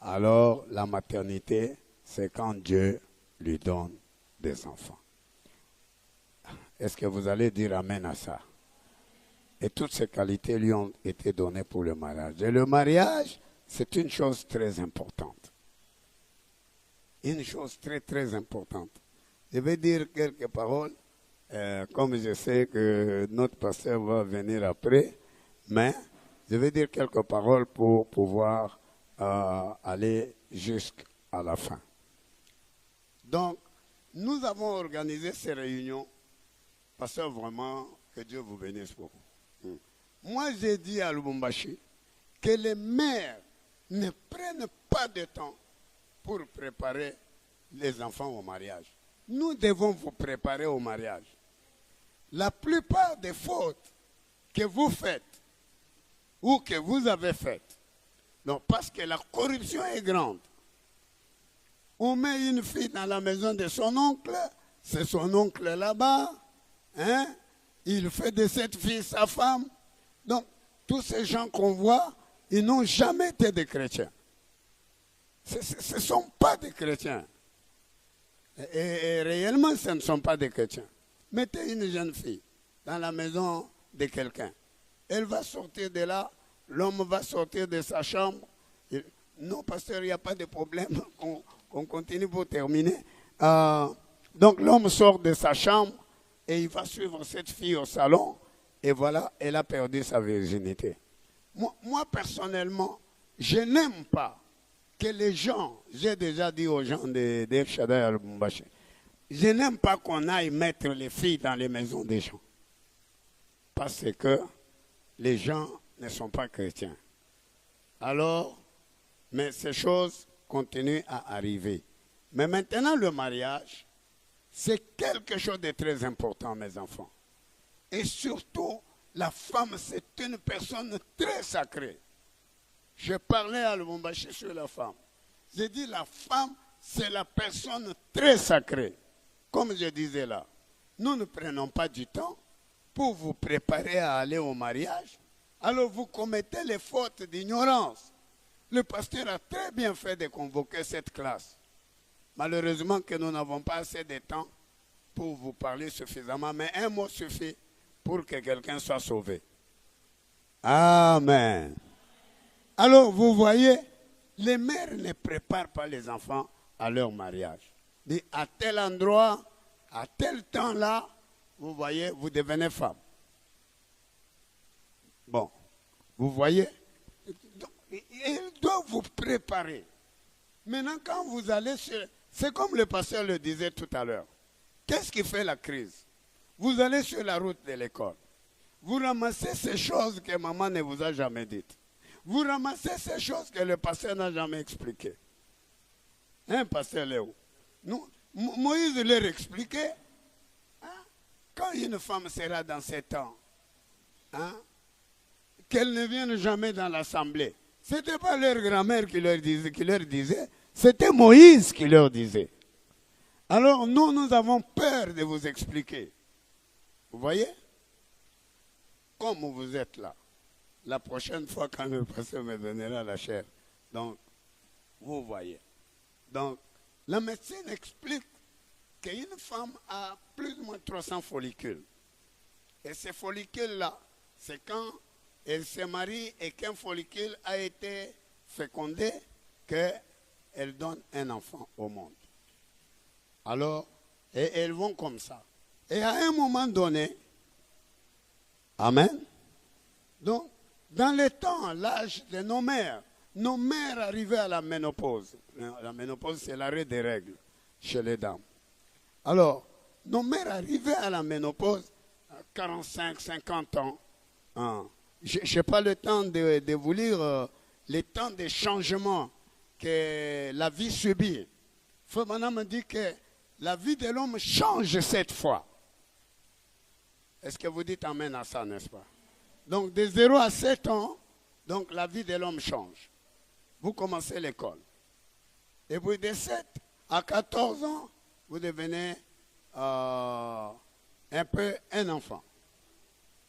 Alors, la maternité, c'est quand Dieu lui donne des enfants. Est-ce que vous allez dire amen à ça? Et toutes ces qualités lui ont été données pour le mariage. Et le mariage, c'est une chose très importante. Une chose très, très importante. Je vais dire quelques paroles, comme je sais que notre pasteur va venir après, mais je vais dire quelques paroles pour pouvoir aller jusqu'à la fin. Donc, nous avons organisé ces réunions, pasteur, vraiment, que Dieu vous bénisse beaucoup. Moi, j'ai dit à Lubumbashi que les mères ne prennent pas de temps pour préparer les enfants au mariage. Nous devons vous préparer au mariage. La plupart des fautes que vous faites ou que vous avez faites, donc parce que la corruption est grande. On met une fille dans la maison de son oncle, c'est son oncle là-bas, hein? Il fait de cette fille sa femme. Donc, tous ces gens qu'on voit, ils n'ont jamais été des chrétiens. Ce ne sont pas des chrétiens. Et réellement, ce ne sont pas des chrétiens. Mettez une jeune fille dans la maison de quelqu'un. Elle va sortir de là, l'homme va sortir de sa chambre. Non, pasteur, il n'y a pas de problème. On continue pour terminer. Donc, l'homme sort de sa chambre et il va suivre cette fille au salon. Et voilà, elle a perdu sa virginité. Moi personnellement, je n'aime pas que les gens, j'ai déjà dit aux gens de Shaddai à Lubumbashi, je n'aime pas qu'on aille mettre les filles dans les maisons des gens. Parce que les gens ne sont pas chrétiens. Alors, mais ces choses continuent à arriver. Mais maintenant, le mariage, c'est quelque chose de très important, mes enfants. Et surtout, la femme, c'est une personne très sacrée. Je parlais à Lubumbashi sur la femme. J'ai dit, la femme, c'est la personne très sacrée. Comme je disais là, nous ne prenons pas du temps pour vous préparer à aller au mariage. Alors vous commettez les fautes d'ignorance. Le pasteur a très bien fait de convoquer cette classe. Malheureusement que nous n'avons pas assez de temps pour vous parler suffisamment, mais un mot suffit pour que quelqu'un soit sauvé. Amen. Alors, vous voyez, les mères ne préparent pas les enfants à leur mariage. À tel endroit, à tel temps-là, vous voyez, vous devenez femme. Bon, vous voyez, il doit vous préparer. Maintenant, quand vous allez sur... C'est comme le pasteur le disait tout à l'heure. Qu'est-ce qui fait la crise? Vous allez sur la route de l'école. Vous ramassez ces choses que maman ne vous a jamais dites. Vous ramassez ces choses que le pasteur n'a jamais expliquées. Hein, pasteur Léo? Moïse leur expliquait, hein, quand une femme sera dans ses temps, hein, qu'elle ne vienne jamais dans l'assemblée. Ce n'était pas leur grand-mère qui leur disait, c'était Moïse qui leur disait. Alors nous avons peur de vous expliquer. Vous voyez? Comme vous êtes là, la prochaine fois quand le pasteur me donnera la chair, donc, vous voyez. Donc, la médecine explique qu'une femme a plus ou moins 300 follicules. Et ces follicules-là, c'est quand elle se marie et qu'un follicule a été fécondé, qu'elle donne un enfant au monde. Alors, et elles vont comme ça. Et à un moment donné, amen. Donc, dans le temps, l'âge de nos mères arrivaient à la ménopause. La ménopause, c'est l'arrêt des règles chez les dames. Alors, nos mères arrivaient à la ménopause à 45, 50 ans. Hein. Je n'ai pas le temps de vous lire les temps de changement que la vie subit. Frère Branham me dit que la vie de l'homme change cette fois. Est-ce que vous dites amen à ça, n'est-ce pas? Donc, de 0 à 7 ans, donc la vie de l'homme change. Vous commencez l'école. Et puis de 7 à 14 ans, vous devenez un peu un enfant.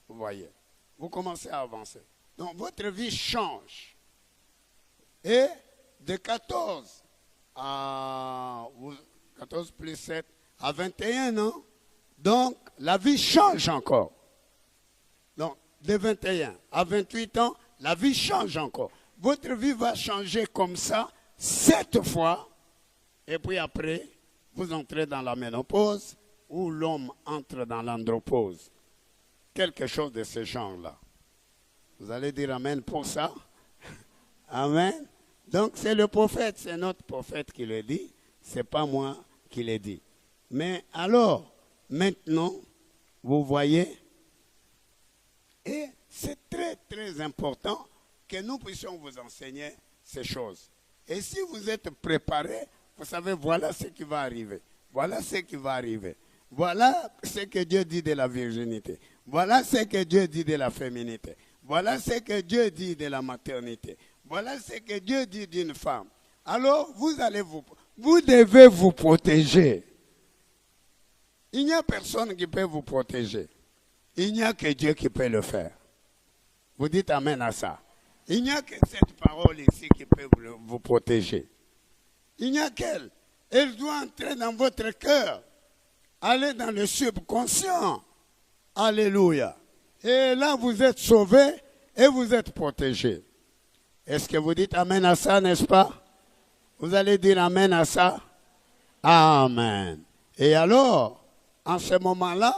Vous voyez. Vous commencez à avancer. Donc, votre vie change. Et de 14 à 14 plus 7 à 21 ans, donc la vie change encore. Donc, de 21 à 28 ans, la vie change encore. Votre vie va changer comme ça 7 fois. Et puis après, vous entrez dans la ménopause ou l'homme entre dans l'andropause. Quelque chose de ce genre-là. Vous allez dire amen pour ça? Amen. Donc c'est le prophète, c'est notre prophète qui le dit. Ce n'est pas moi qui le dis. Mais alors, maintenant, vous voyez, et c'est très très important que nous puissions vous enseigner ces choses. Et si vous êtes préparés, vous savez, voilà ce qui va arriver. Voilà ce qui va arriver. Voilà ce que Dieu dit de la virginité. Voilà ce que Dieu dit de la féminité. Voilà ce que Dieu dit de la maternité. Voilà ce que Dieu dit d'une femme. Alors, vous devez vous protéger. Il n'y a personne qui peut vous protéger. Il n'y a que Dieu qui peut le faire. Vous dites amen à ça. Il n'y a que cette parole ici qui peut vous protéger. Il n'y a qu'elle. Elle doit entrer dans votre cœur. Aller dans le subconscient. Alléluia. Et là, vous êtes sauvés et vous êtes protégés. Est-ce que vous dites amen à ça, n'est-ce pas? Vous allez dire amen à ça? Amen. Et alors, en ce moment-là,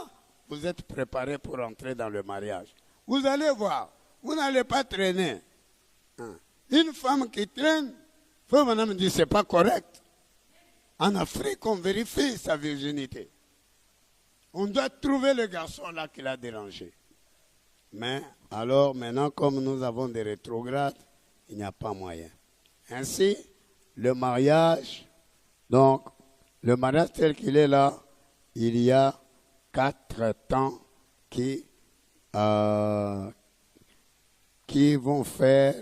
vous êtes préparés pour entrer dans le mariage. Vous allez voir, vous n'allez pas traîner. Une femme qui traîne, faut madame dit c'est pas correct. En Afrique, on vérifie sa virginité. On doit trouver le garçon là qui l'a dérangé. Mais alors maintenant, comme nous avons des rétrogrades, il n'y a pas moyen. Ainsi, le mariage, donc le mariage tel qu'il est là, il y a 4 temps qui vont faire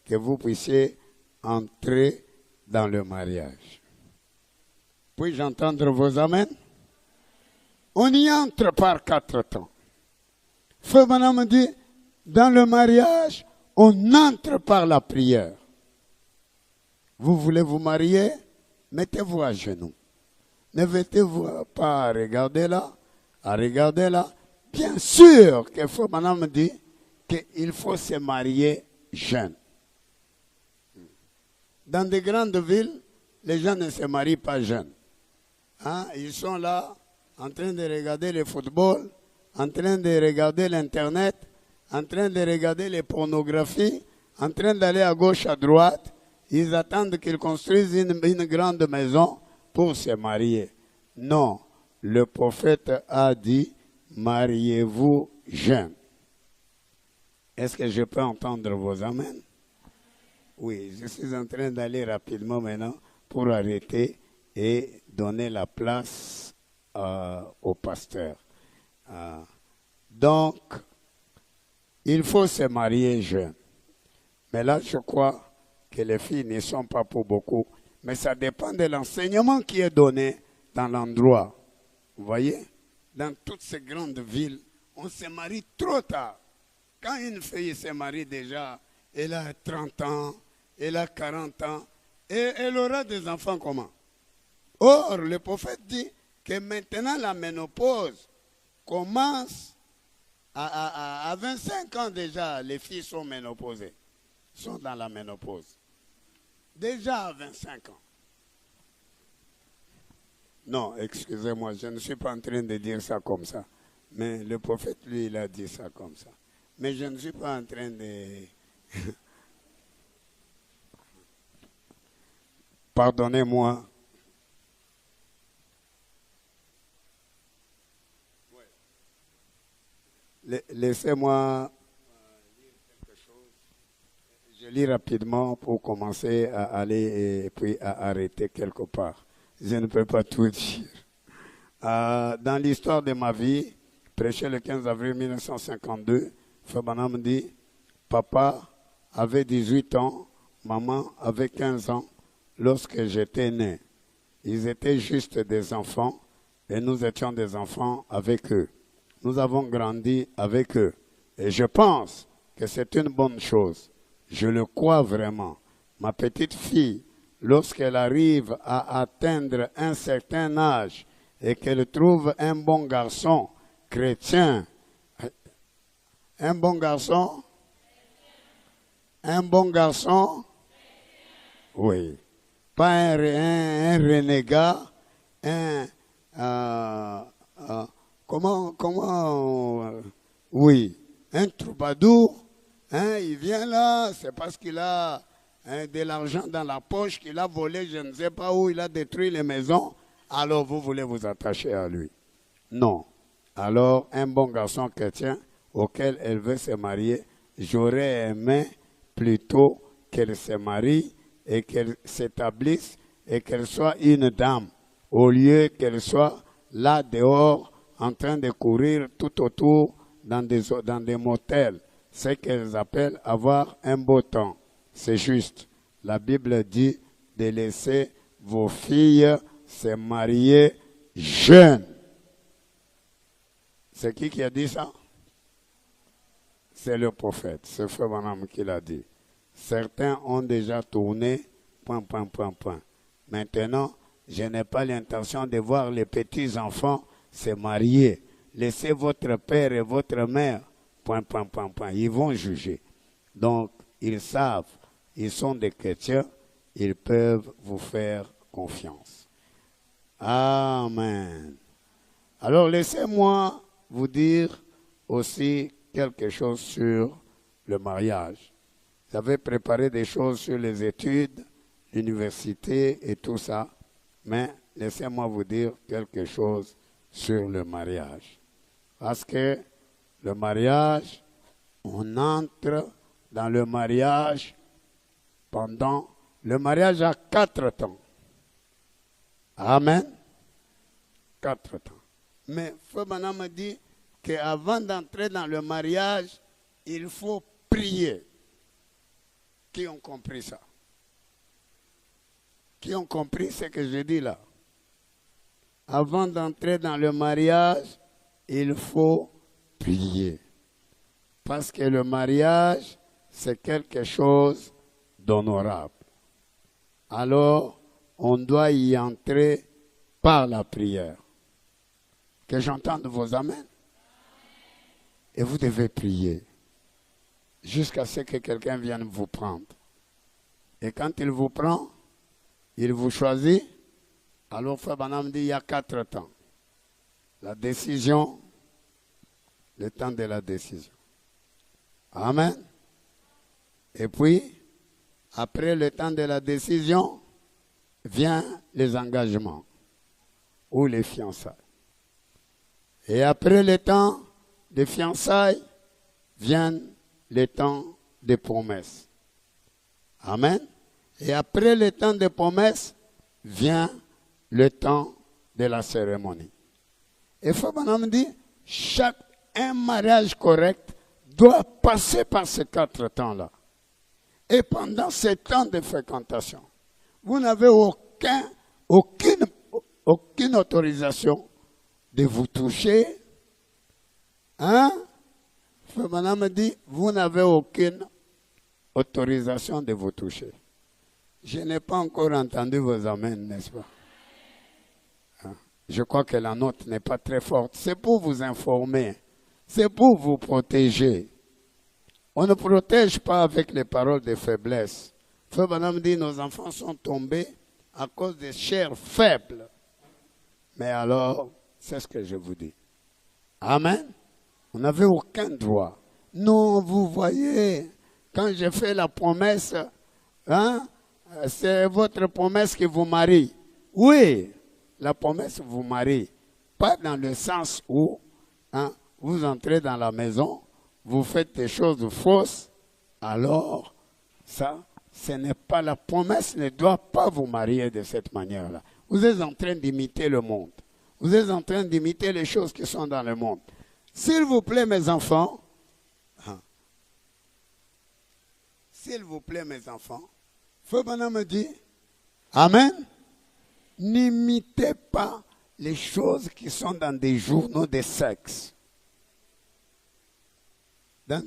que vous puissiez entrer dans le mariage. Puis-je entendre vos amens? On y entre par 4 temps. Feu Madame me dit, dans le mariage, on entre par la prière. Vous voulez vous marier? Mettez-vous à genoux. Ne mettez-vous pas à regarder là, Bien sûr que Feu Madame me dit qu'il faut se marier jeune. Dans des grandes villes, les gens ne se marient pas jeunes. Hein? Ils sont là en train de regarder le football, en train de regarder l'Internet, en train de regarder les pornographies, en train d'aller à gauche, à droite. Ils attendent qu'ils construisent une grande maison pour se marier. Non, le prophète a dit, mariez-vous jeune. Est-ce que je peux entendre vos amens? Oui, je suis en train d'aller rapidement maintenant pour arrêter et donner la place au pasteur. Donc, il faut se marier jeune. Mais là, je crois que les filles ne sont pas pour beaucoup. Mais ça dépend de l'enseignement qui est donné dans l'endroit. Vous voyez? Dans toutes ces grandes villes, on se marie trop tard. Quand une fille se marie déjà, elle a 30 ans, elle a 40 ans, et elle aura des enfants comment? Or, le prophète dit que maintenant la ménopause commence à 25 ans déjà, les filles sont ménopausées, sont dans la ménopause. Déjà à 25 ans. Non, excusez-moi, je ne suis pas en train de dire ça comme ça. Mais le prophète, lui, il a dit ça comme ça. Mais je ne suis pas en train de... Pardonnez-moi. Laissez-moi lire quelque chose. Je lis rapidement pour commencer à aller et puis à arrêter quelque part. Je ne peux pas tout dire. Dans l'histoire de ma vie, prêché le 15 avril 1952, Fabanam dit, papa avait 18 ans, maman avait 15 ans lorsque j'étais né. Ils étaient juste des enfants et nous étions des enfants avec eux. Nous avons grandi avec eux. Et je pense que c'est une bonne chose. Je le crois vraiment. Ma petite fille, lorsqu'elle arrive à atteindre un certain âge et qu'elle trouve un bon garçon chrétien, un bon garçon, oui, pas un renégat, oui, un troubadour, il vient là, c'est parce qu'il a de l'argent dans la poche, qu'il a volé, je ne sais pas où, il a détruit les maisons, alors vous voulez vous attacher à lui. Non. Alors, un bon garçon chrétien auquel elle veut se marier, j'aurais aimé plutôt qu'elle se marie et qu'elle s'établisse et qu'elle soit une dame, au lieu qu'elle soit là dehors en train de courir tout autour dans des motels. C'est qu'elles appellent avoir un beau temps. C'est juste. La Bible dit de laisser vos filles se marier jeunes. C'est qui a dit ça? C'est le prophète. C'est Frère Branham qui l'a dit. Certains ont déjà tourné, ... Maintenant, je n'ai pas l'intention de voir les petits-enfants se marier. Laissez votre père et votre mère, ... Ils vont juger. Donc, ils savent, ils sont des chrétiens, ils peuvent vous faire confiance. Amen. Alors, laissez-moi vous dire aussi quelque chose sur le mariage. Vous avez préparé des choses sur les études, l'université et tout ça, mais laissez-moi vous dire quelque chose sur le mariage. Parce que le mariage, on entre dans le mariage pendant... Le mariage a 4 temps. Amen. 4 temps. Mais Frère Branham me dit qu'avant d'entrer dans le mariage, il faut prier. Qui ont compris ça? Qui ont compris ce que je dis là? Avant d'entrer dans le mariage, il faut prier. Parce que le mariage, c'est quelque chose d'honorable. Alors, on doit y entrer par la prière. Que j'entende vos amens. Et vous devez prier jusqu'à ce que quelqu'un vienne vous prendre. Et quand il vous prend, il vous choisit. Alors Frère Branham dit il y a 4 temps. La décision, le temps de la décision. Amen. Et puis, après le temps de la décision, vient les engagements ou les fiançailles. Et après le temps des fiançailles, viennent les temps des promesses. Amen. Et après le temps des promesses, vient le temps de la cérémonie. Et Fabana me dit, un mariage correct doit passer par ces 4 temps-là. Et pendant ces temps de fréquentation, vous n'avez aucune autorisation de vous toucher. Hein? Fabana me dit, vous n'avez aucune autorisation de vous toucher. Je n'ai pas encore entendu vos amens, n'est-ce pas? Hein? Je crois que la note n'est pas très forte. C'est pour vous informer. C'est pour vous protéger. On ne protège pas avec les paroles de faiblesse. Frère Branham dit, nos enfants sont tombés à cause des chairs faibles. Mais alors, c'est ce que je vous dis. Amen. On n'avait aucun droit. Non, vous voyez, quand j'ai fait la promesse, hein, c'est votre promesse qui vous marie. Oui, la promesse vous marie. Pas dans le sens où hein, vous entrez dans la maison, vous faites des choses fausses, alors ça, ce n'est pas la promesse, ne doit pas vous marier de cette manière-là. Vous êtes en train d'imiter le monde. Vous êtes en train d'imiter les choses qui sont dans le monde. S'il vous plaît, mes enfants, s'il vous plaît, mes enfants, Feu Branham me dit, Amen, n'imitez pas les choses qui sont dans des journaux de sexe. Dans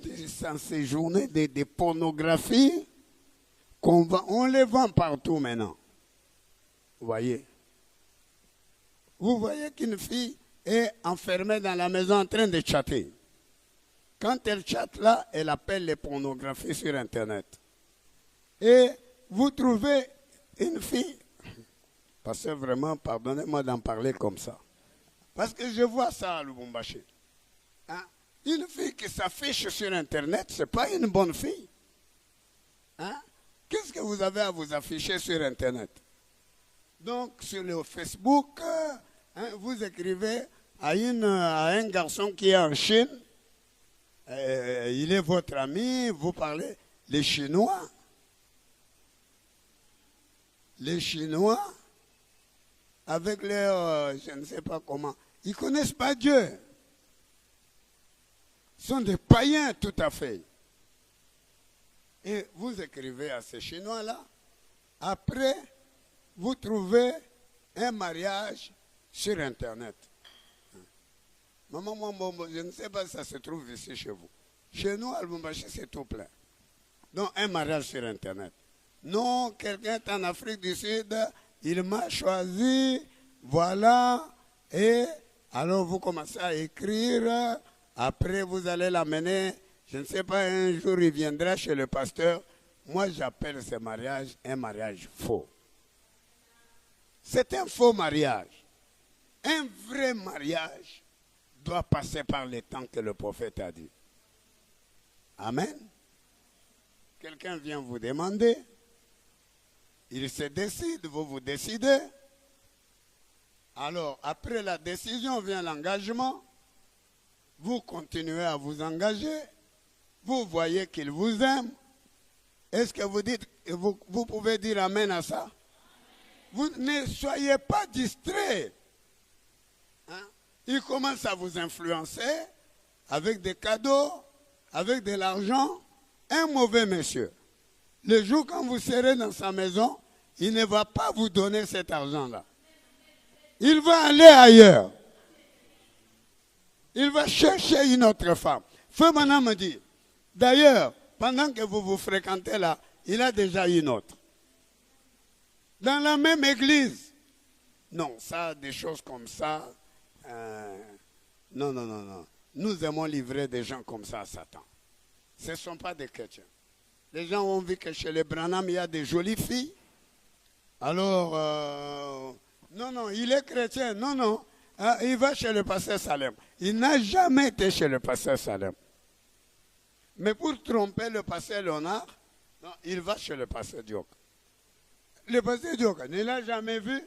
ces journées de pornographie, on les vend partout maintenant. Vous voyez? Vous voyez qu'une fille est enfermée dans la maison en train de chatter. Quand elle chatte là, elle appelle les pornographies sur Internet. Et vous trouvez une fille, parce que vraiment, pardonnez-moi d'en parler comme ça. Parce que je vois ça à Lubumbashi. Hein? Une fille qui s'affiche sur Internet, ce n'est pas une bonne fille. Hein? Qu'est-ce que vous avez à vous afficher sur Internet? Donc, sur le Facebook, hein, vous écrivez à un garçon qui est en Chine, il est votre ami, vous parlez les Chinois. Les Chinois, avec leur, je ne sais pas comment, ils ne connaissent pas Dieu. Ce sont des païens tout à fait. Et vous écrivez à ces Chinois-là, après, vous trouvez un mariage sur Internet. Maman, je ne sais pas si ça se trouve ici chez vous. Chez nous, à Lubumbashi, c'est tout plein. Donc, un mariage sur Internet. Non, quelqu'un est en Afrique du Sud, il m'a choisi, voilà, et alors vous commencez à écrire, après vous allez l'amener, je ne sais pas, un jour il viendra chez le pasteur. Moi, j'appelle ce mariage un mariage faux. C'est un faux mariage. Un vrai mariage doit passer par le temps que le prophète a dit. Amen. Quelqu'un vient vous demander, il se décide, vous vous décidez. Alors, après la décision vient l'engagement. Vous continuez à vous engager. Vous voyez qu'il vous aime. Est-ce que vous dites, vous pouvez dire amen à ça? Vous ne soyez pas distrait. Hein? Il commence à vous influencer avec des cadeaux, avec de l'argent. Un mauvais monsieur. Le jour quand vous serez dans sa maison, il ne va pas vous donner cet argent-là. Il va aller ailleurs. Il va chercher une autre femme. Feu Branham me dit, d'ailleurs, pendant que vous vous fréquentez là, il a déjà une autre. Dans la même église. Non, ça, des choses comme ça. Non. Nous aimons livrer des gens comme ça à Satan. Ce ne sont pas des chrétiens. Les gens ont vu que chez les Branham, il y a des jolies filles. Alors, non, il est chrétien. Non. Ah, il va chez le pasteur Salem. Il n'a jamais été chez le pasteur Salem. Mais pour tromper le pasteur Léonard, non, il va chez le pasteur Diok. Le pasteur Diok ne l'a jamais vu.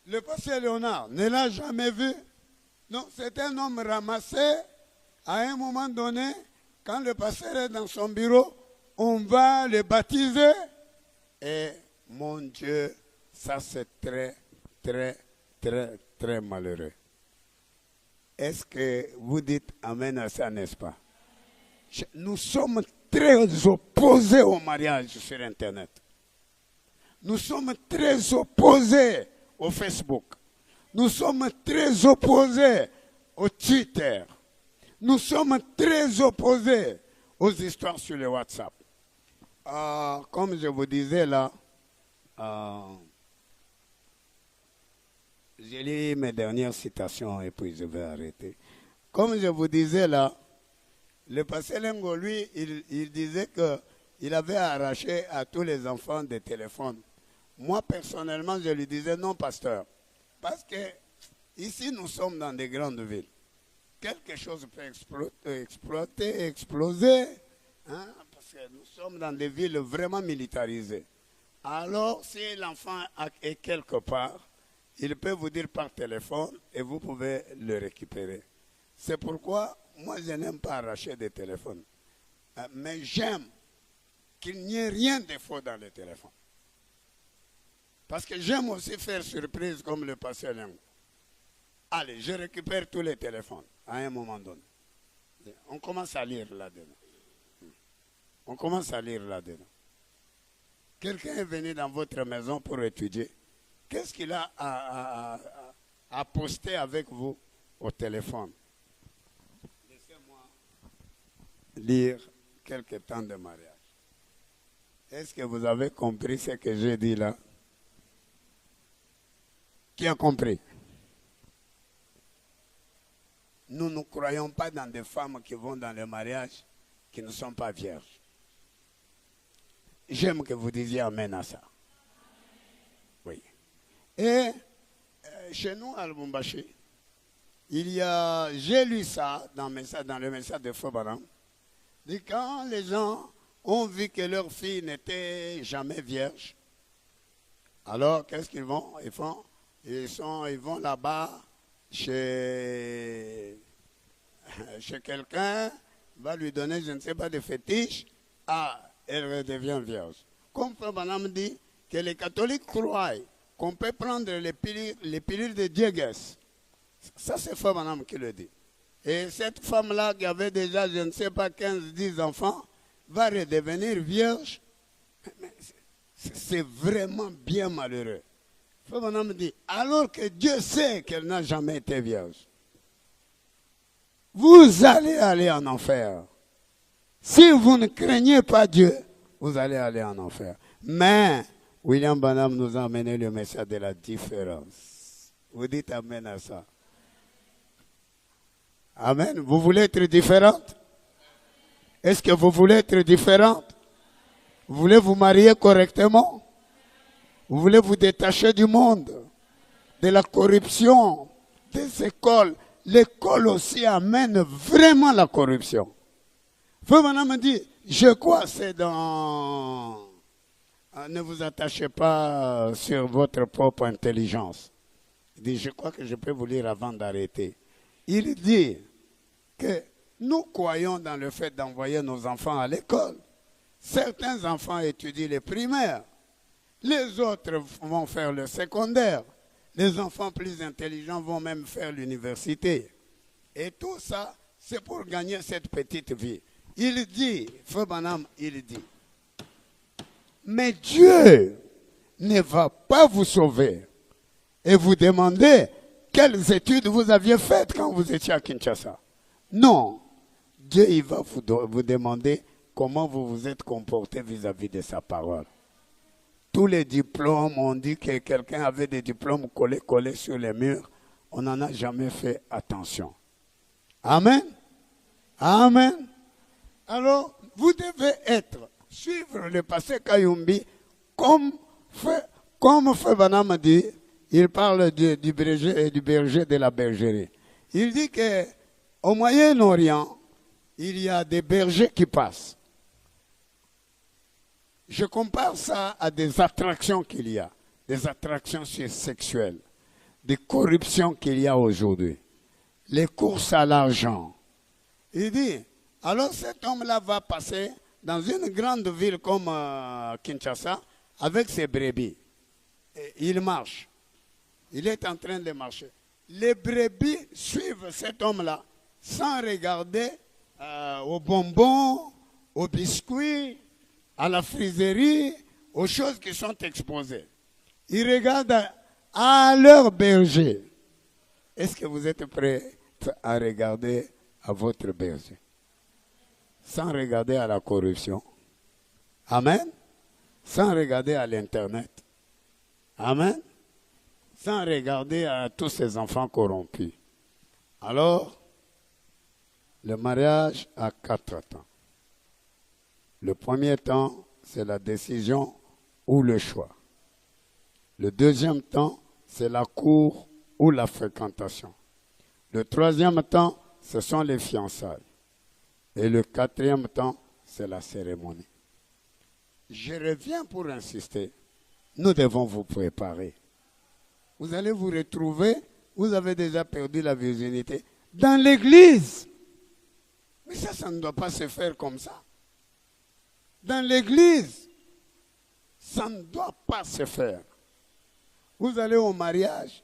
Le pasteur Léonard ne l'a jamais vu. Non, c'est un homme ramassé. À un moment donné, quand le pasteur est dans son bureau, on va le baptiser. Et mon Dieu, ça c'est très, très, très, très malheureux. Est-ce que vous dites Amen à ça, n'est-ce pas? Nous sommes très opposés au mariage sur Internet. Nous sommes très opposés au Facebook. Nous sommes très opposés au Twitter. Nous sommes très opposés aux histoires sur le WhatsApp. Comme je vous disais là, j'ai lu mes dernières citations et puis je vais arrêter. Comme je vous disais là, le pasteur Lengo, lui, il disait qu'il avait arraché à tous les enfants des téléphones. Moi, personnellement, je lui disais non, pasteur. Parce que ici, nous sommes dans des grandes villes. Quelque chose peut exploser, hein, parce que nous sommes dans des villes vraiment militarisées. Alors, si l'enfant est quelque part, il peut vous dire par téléphone et vous pouvez le récupérer. C'est pourquoi moi, je n'aime pas arracher des téléphones. Mais j'aime qu'il n'y ait rien de faux dans les téléphones. Parce que j'aime aussi faire surprise comme le pasteur Lengo. Allez, je récupère tous les téléphones à un moment donné. On commence à lire là-dedans. On commence à lire là-dedans. Quelqu'un est venu dans votre maison pour étudier. Qu'est-ce qu'il a à poster avec vous au téléphone? Laissez-moi lire quelques temps de mariage. Est-ce que vous avez compris ce que j'ai dit là? Qui a compris? Nous ne croyons pas dans des femmes qui vont dans le mariage qui ne sont pas vierges. J'aime que vous disiez Amen à ça. Oui. Et chez nous, à Lubumbashi, j'ai lu ça dans le message de Fobaram. Quand les gens ont vu que leur fille n'était jamais vierge, alors qu'est-ce qu'ils vont? Ils vont là-bas chez quelqu'un, va lui donner, je ne sais pas, des fétiches. Ah, elle redevient vierge. Comme Frère Branham dit que les catholiques croient qu'on peut prendre les pilules de Diegues. Ça, c'est Frère Branham qui le dit. Et cette femme-là, qui avait déjà, je ne sais pas, 15-10 enfants, va redevenir vierge. C'est vraiment bien malheureux. Frère Branham dit, alors que Dieu sait qu'elle n'a jamais été vierge, vous allez aller en enfer. Si vous ne craignez pas Dieu, vous allez aller en enfer. Mais William Branham nous a amené le message de la différence. Vous dites Amen à ça. Amen. Vous voulez être différente? Est-ce que vous voulez être différente? Vous voulez vous marier correctement? Vous voulez vous détacher du monde, de la corruption, des écoles. L'école aussi amène vraiment la corruption. Frère Branham me dit, je crois c'est dans... Ne vous attachez pas sur votre propre intelligence. Il dit, je crois que je peux vous lire avant d'arrêter. Il dit que nous croyons dans le fait d'envoyer nos enfants à l'école. Certains enfants étudient les primaires. Les autres vont faire le secondaire. Les enfants plus intelligents vont même faire l'université. Et tout ça, c'est pour gagner cette petite vie. Il dit, Frère Branham, il dit, mais Dieu ne va pas vous sauver et vous demander quelles études vous aviez faites quand vous étiez à Kinshasa. Non, Dieu il va vous demander comment vous vous êtes comporté vis-à-vis de sa parole. Tous les diplômes, on dit que quelqu'un avait des diplômes collés sur les murs. On n'en a jamais fait attention. Amen. Amen. Alors, vous devez suivre le pasteur Kayumbi, comme Frère Branham dit, il parle du berger et du berger de la bergerie. Il dit qu'au Moyen-Orient, il y a des bergers qui passent. Je compare ça à des attractions qu'il y a, des attractions sexuelles, des corruptions qu'il y a aujourd'hui, les courses à l'argent. Il dit, alors cet homme-là va passer dans une grande ville comme Kinshasa avec ses brebis. Et il marche. Il est en train de marcher. Les brebis suivent cet homme-là sans regarder aux bonbons, aux biscuits, à la friserie, aux choses qui sont exposées. Ils regardent à leur berger. Est-ce que vous êtes prêts à regarder à votre berger? Sans regarder à la corruption. Amen. Sans regarder à l'Internet. Amen. Sans regarder à tous ces enfants corrompus. Alors, le mariage a 4 temps. Le premier temps, c'est la décision ou le choix. Le deuxième temps, c'est la cour ou la fréquentation. Le troisième temps, ce sont les fiançailles. Et le quatrième temps, c'est la cérémonie. Je reviens pour insister. Nous devons vous préparer. Vous allez vous retrouver, vous avez déjà perdu la virginité, dans l'église. Mais ça ne doit pas se faire comme ça. Dans l'église, ça ne doit pas se faire. Vous allez au mariage,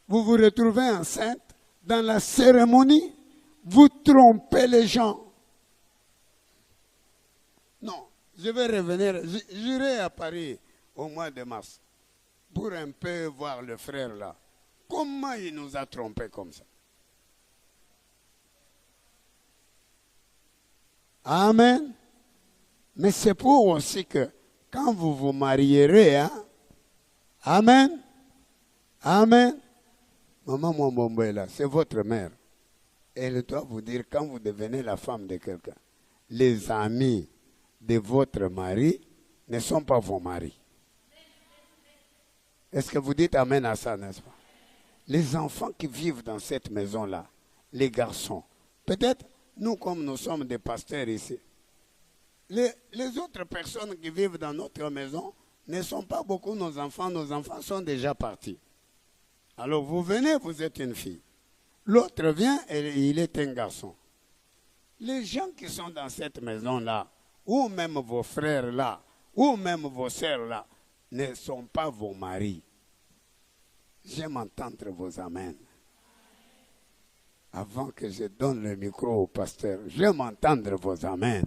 vous vous retrouvez enceinte, dans la cérémonie, vous trompez les gens. Non, je vais revenir, j'irai à Paris au mois de mars pour un peu voir le frère là. Comment il nous a trompés comme ça? Amen. Mais c'est pour aussi que quand vous vous marierez, hein? Amen. Amen. Maman Mwambombo est là, c'est votre mère. Elle doit vous dire, quand vous devenez la femme de quelqu'un, les amis de votre mari ne sont pas vos maris. Est-ce que vous dites amen à ça, n'est-ce pas? Les enfants qui vivent dans cette maison-là, les garçons, peut-être nous comme nous sommes des pasteurs ici, les autres personnes qui vivent dans notre maison ne sont pas beaucoup nos enfants sont déjà partis. Alors vous venez, vous êtes une fille. L'autre vient et il est un garçon. Les gens qui sont dans cette maison-là, ou même vos frères là, ou même vos sœurs là, ne sont pas vos maris. J'aime entendre vos amens. Avant que je donne le micro au pasteur, j'aime entendre vos amens.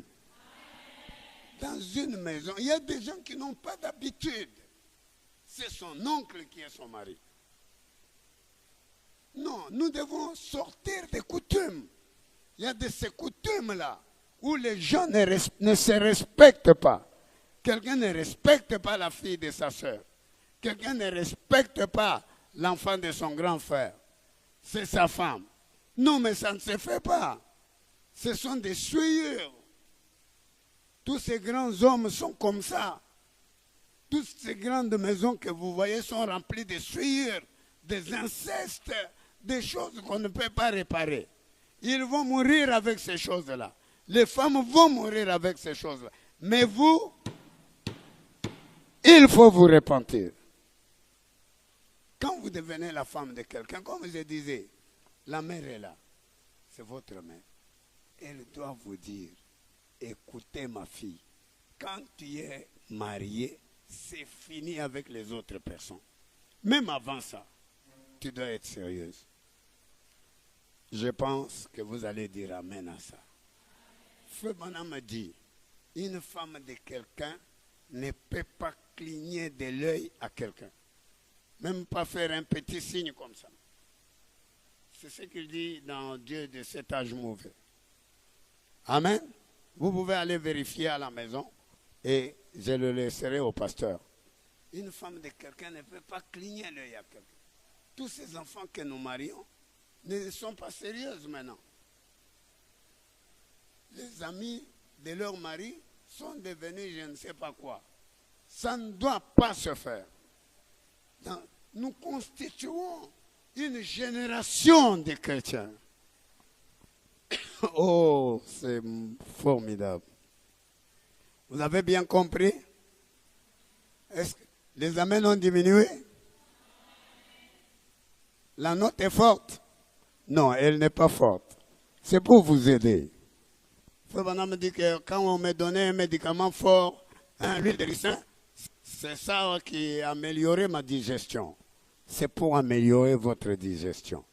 Dans une maison, il y a des gens qui n'ont pas d'habitude. C'est son oncle qui est son mari. Non, nous devons sortir des coutumes. Il y a de ces coutumes-là où les gens ne se respectent pas. Quelqu'un ne respecte pas la fille de sa soeur. Quelqu'un ne respecte pas l'enfant de son grand frère. C'est sa femme. Non, mais ça ne se fait pas. Ce sont des souillures. Tous ces grands hommes sont comme ça. Toutes ces grandes maisons que vous voyez sont remplies de souillures, des incestes, des choses qu'on ne peut pas réparer. Ils vont mourir avec ces choses-là. Les femmes vont mourir avec ces choses-là. Mais vous, il faut vous repentir. Quand vous devenez la femme de quelqu'un, comme je disais, la mère est là. C'est votre mère. Elle doit vous dire, écoutez ma fille, quand tu es mariée, c'est fini avec les autres personnes. Même avant ça, tu dois être sérieuse. Je pense que vous allez dire amen à ça. Frère Branham me dit, une femme de quelqu'un ne peut pas cligner de l'œil à quelqu'un. Même pas faire un petit signe comme ça. C'est ce qu'il dit dans Dieu de cet âge mauvais. Amen. Vous pouvez aller vérifier à la maison et je le laisserai au pasteur. Une femme de quelqu'un ne peut pas cligner l'œil à quelqu'un. Tous ces enfants que nous marions ne sont pas sérieuses maintenant. Les amis de leur mari sont devenus je ne sais pas quoi. Ça ne doit pas se faire. nous constituons une génération de chrétiens. Oh, c'est formidable. Vous avez bien compris? Est-ce que les amens ont diminué? La note est forte? Non, elle n'est pas forte. C'est pour vous aider. Frère Branham me dit que quand on me donnait un médicament fort, l'huile de ricin, c'est ça qui a amélioré ma digestion. C'est pour améliorer votre digestion.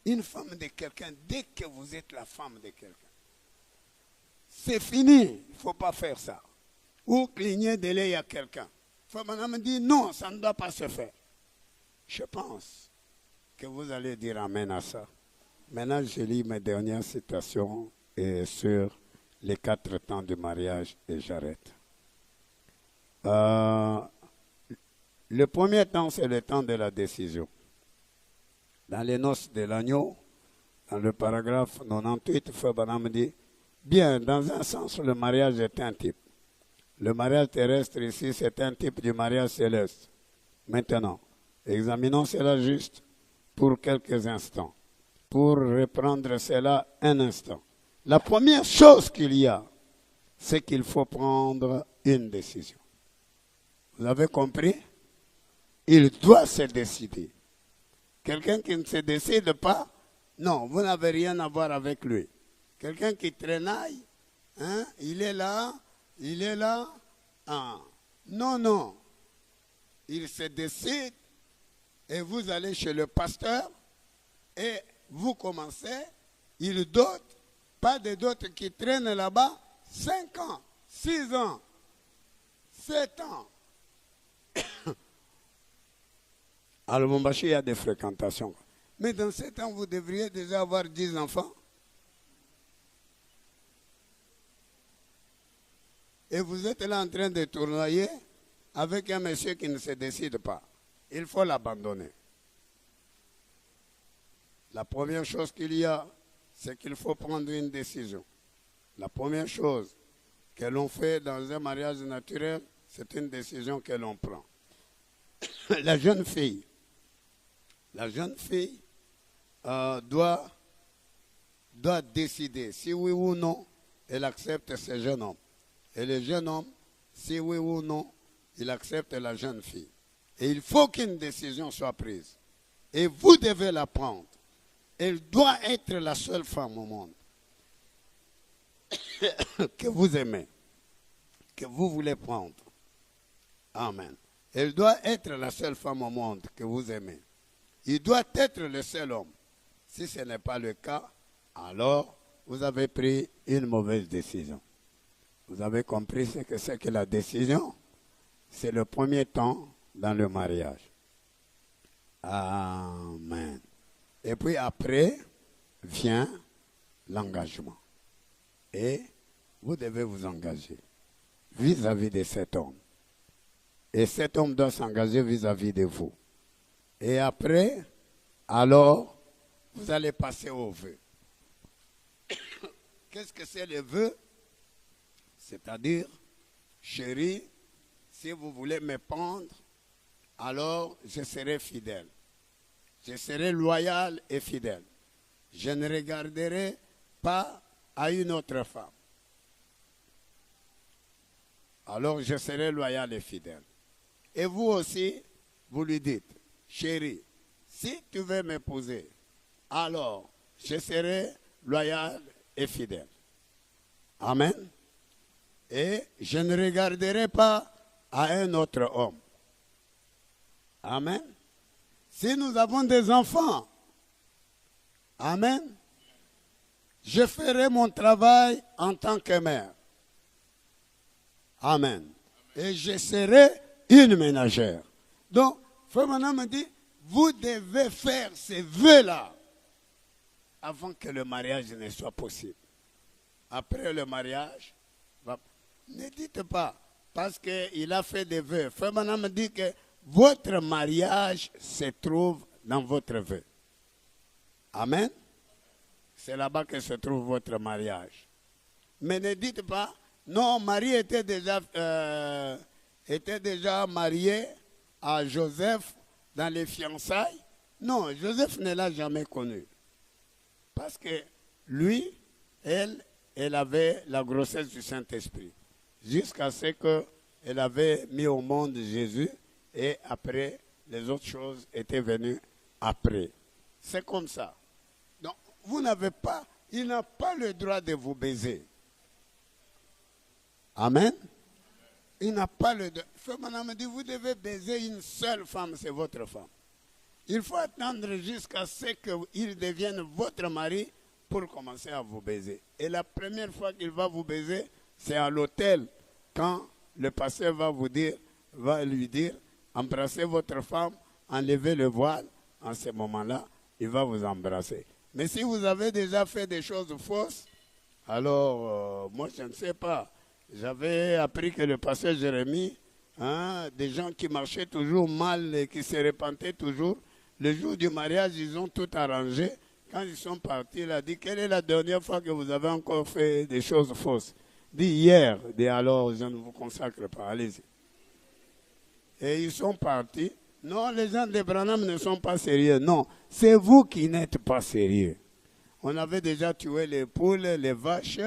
Une femme de quelqu'un, dès que vous êtes la femme de quelqu'un, c'est fini. Il ne faut pas faire ça. Ou cligner de l'œil à quelqu'un. Frère Branham me dit non, ça ne doit pas se faire. Je pense que vous allez dire amen à ça. Maintenant, je lis mes dernières citations sur les 4 temps du mariage et j'arrête. Le premier temps, c'est le temps de la décision. Dans les noces de l'agneau, dans le paragraphe 98, Frère Branham dit, bien, dans un sens, le mariage est un type. Le mariage terrestre ici, c'est un type du mariage céleste. Maintenant, examinons cela juste pour quelques instants. Pour reprendre cela un instant. La première chose qu'il y a, c'est qu'il faut prendre une décision. Vous avez compris? Il doit se décider. Quelqu'un qui ne se décide pas, non, vous n'avez rien à voir avec lui. Quelqu'un qui traînaille, hein, il est là, ah. Non. Il se décide et vous allez chez le pasteur et vous commencez, il dote, pas de dot qui traînent là-bas, 5 ans, 6 ans, 7 ans. À Lubumbashi, il y a des fréquentations. Mais dans 7 ans, vous devriez déjà avoir 10 enfants. Et vous êtes là en train de tournoyer avec un monsieur qui ne se décide pas. Il faut l'abandonner. La première chose qu'il y a, c'est qu'il faut prendre une décision. La première chose que l'on fait dans un mariage naturel, c'est une décision que l'on prend. La jeune fille doit décider si oui ou non elle accepte ce jeune homme. Et le jeune homme, si oui ou non, il accepte la jeune fille. Et il faut qu'une décision soit prise. Et vous devez la prendre. Elle doit être la seule femme au monde que vous aimez, que vous voulez prendre. Amen. Elle doit être la seule femme au monde que vous aimez. Il doit être le seul homme. Si ce n'est pas le cas, alors vous avez pris une mauvaise décision. Vous avez compris ce que c'est que la décision? C'est le premier temps dans le mariage. Amen. Et puis après vient l'engagement. Et vous devez vous engager vis-à-vis de cet homme. Et cet homme doit s'engager vis-à-vis de vous. Et après, alors, vous allez passer au vœu. Qu'est-ce que c'est le vœu? C'est-à-dire, chérie, si vous voulez me prendre, alors je serai fidèle. Je serai loyal et fidèle. Je ne regarderai pas à une autre femme. Alors je serai loyal et fidèle. Et vous aussi, vous lui dites, chérie, si tu veux m'épouser, alors je serai loyal et fidèle. Amen. Et je ne regarderai pas à un autre homme. Amen. Si nous avons des enfants, amen, je ferai mon travail en tant que mère. Amen. Et je serai une ménagère. Donc, Frère Branham me dit, vous devez faire ces vœux-là avant que le mariage ne soit possible. Après le mariage, ne dites pas, parce qu'il a fait des vœux. Frère Branham me dit que votre mariage se trouve dans votre vœu. Amen. C'est là-bas que se trouve votre mariage. Mais ne dites pas, non, Marie était déjà mariée à Joseph dans les fiançailles. Non, Joseph ne l'a jamais connu. Parce que lui, elle avait la grossesse du Saint-Esprit. Jusqu'à ce qu'elle avait mis au monde Jésus et après, les autres choses étaient venues après. C'est comme ça. Donc, vous n'avez pas, il n'a pas le droit de vous baiser. Amen. Il n'a pas le droit. Madame me dit, vous devez baiser une seule femme, c'est votre femme. Il faut attendre jusqu'à ce qu'il devienne votre mari pour commencer à vous baiser. Et la première fois qu'il va vous baiser, c'est à l'hôtel, quand le pasteur va lui dire, embrassez votre femme, enlevez le voile. En ce moment-là, il va vous embrasser. Mais si vous avez déjà fait des choses fausses, alors, moi je ne sais pas. J'avais appris que le pasteur Jérémie, des gens qui marchaient toujours mal et qui se repentaient toujours, le jour du mariage, ils ont tout arrangé. Quand ils sont partis, il a dit, quelle est la dernière fois que vous avez encore fait des choses fausses? Dit hier. Dit alors, je ne vous consacre pas, allez-y. Et ils sont partis. Non, les gens de Branham ne sont pas sérieux. Non, c'est vous qui n'êtes pas sérieux. On avait déjà tué les poules, les vaches.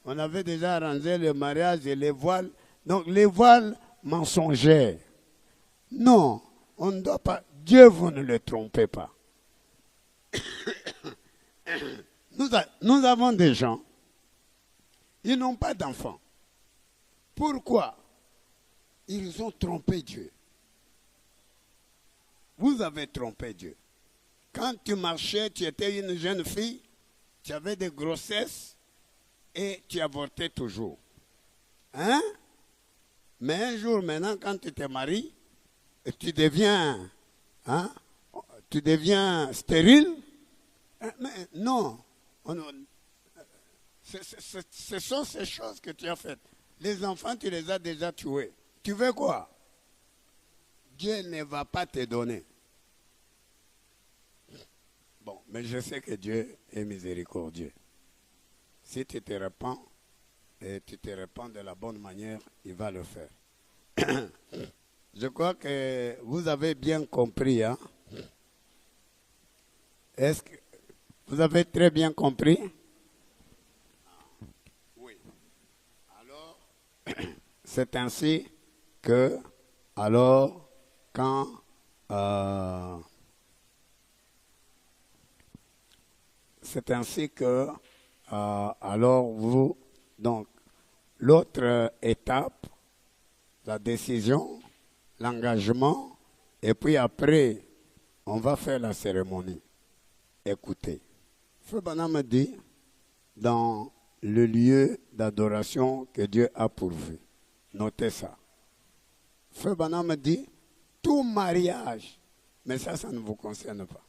On avait déjà arrangé le mariage et les voiles. Donc les voiles mensongers. Non, on ne doit pas. Dieu, vous ne le trompez pas. Nous avons des gens, ils n'ont pas d'enfants. Pourquoi? Ils ont trompé Dieu. Vous avez trompé Dieu. Quand tu marchais, tu étais une jeune fille, tu avais des grossesses et tu avortais toujours. Hein? Mais un jour maintenant, quand tu te maries, tu deviens stérile. Mais non. Ce sont ces choses que tu as faites. Les enfants, tu les as déjà tués. Tu veux quoi? Dieu ne va pas te donner. Bon, mais je sais que Dieu est miséricordieux. Si tu te répands, et tu te répands de la bonne manière, il va le faire. Je crois que vous avez bien compris. Hein? Est-ce que vous avez très bien compris? Oui. Alors, c'est ainsi que, alors, quand c'est ainsi que, alors vous, donc, l'autre étape, la décision, l'engagement, et puis après, on va faire la cérémonie. Écoutez, Frère Branham dit, dans le lieu d'adoration que Dieu a pourvu, notez ça. Frère Branham dit, tout mariage, mais ça ne vous concerne pas,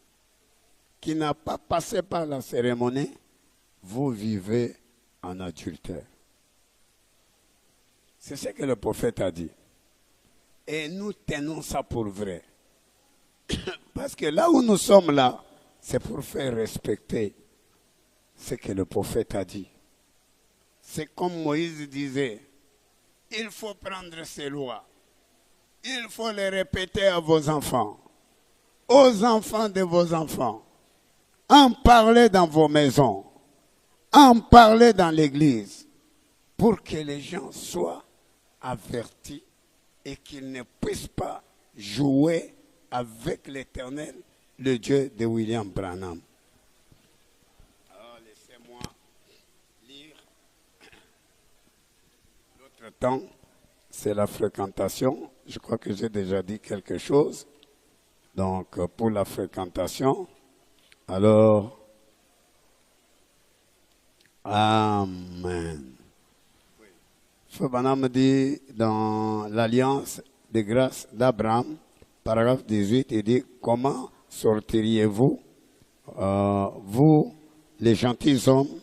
qui n'a pas passé par la cérémonie, vous vivez en adultère. C'est ce que le prophète a dit. Et nous tenons ça pour vrai. Parce que là où nous sommes là, c'est pour faire respecter ce que le prophète a dit. C'est comme Moïse disait, il faut prendre ces lois. Il faut les répéter à vos enfants, aux enfants de vos enfants. En parler dans vos maisons, en parler dans l'église, pour que les gens soient avertis et qu'ils ne puissent pas jouer avec l'Éternel, le Dieu de William Branham. Alors laissez-moi lire. L'autre temps, c'est la fréquentation. Je crois que j'ai déjà dit quelque chose. Donc, pour la fréquentation, alors, Amen. Frère Branham dit dans l'Alliance de grâce d'Abraham, paragraphe 18, il dit, comment sortiriez-vous, vous, les gentilshommes,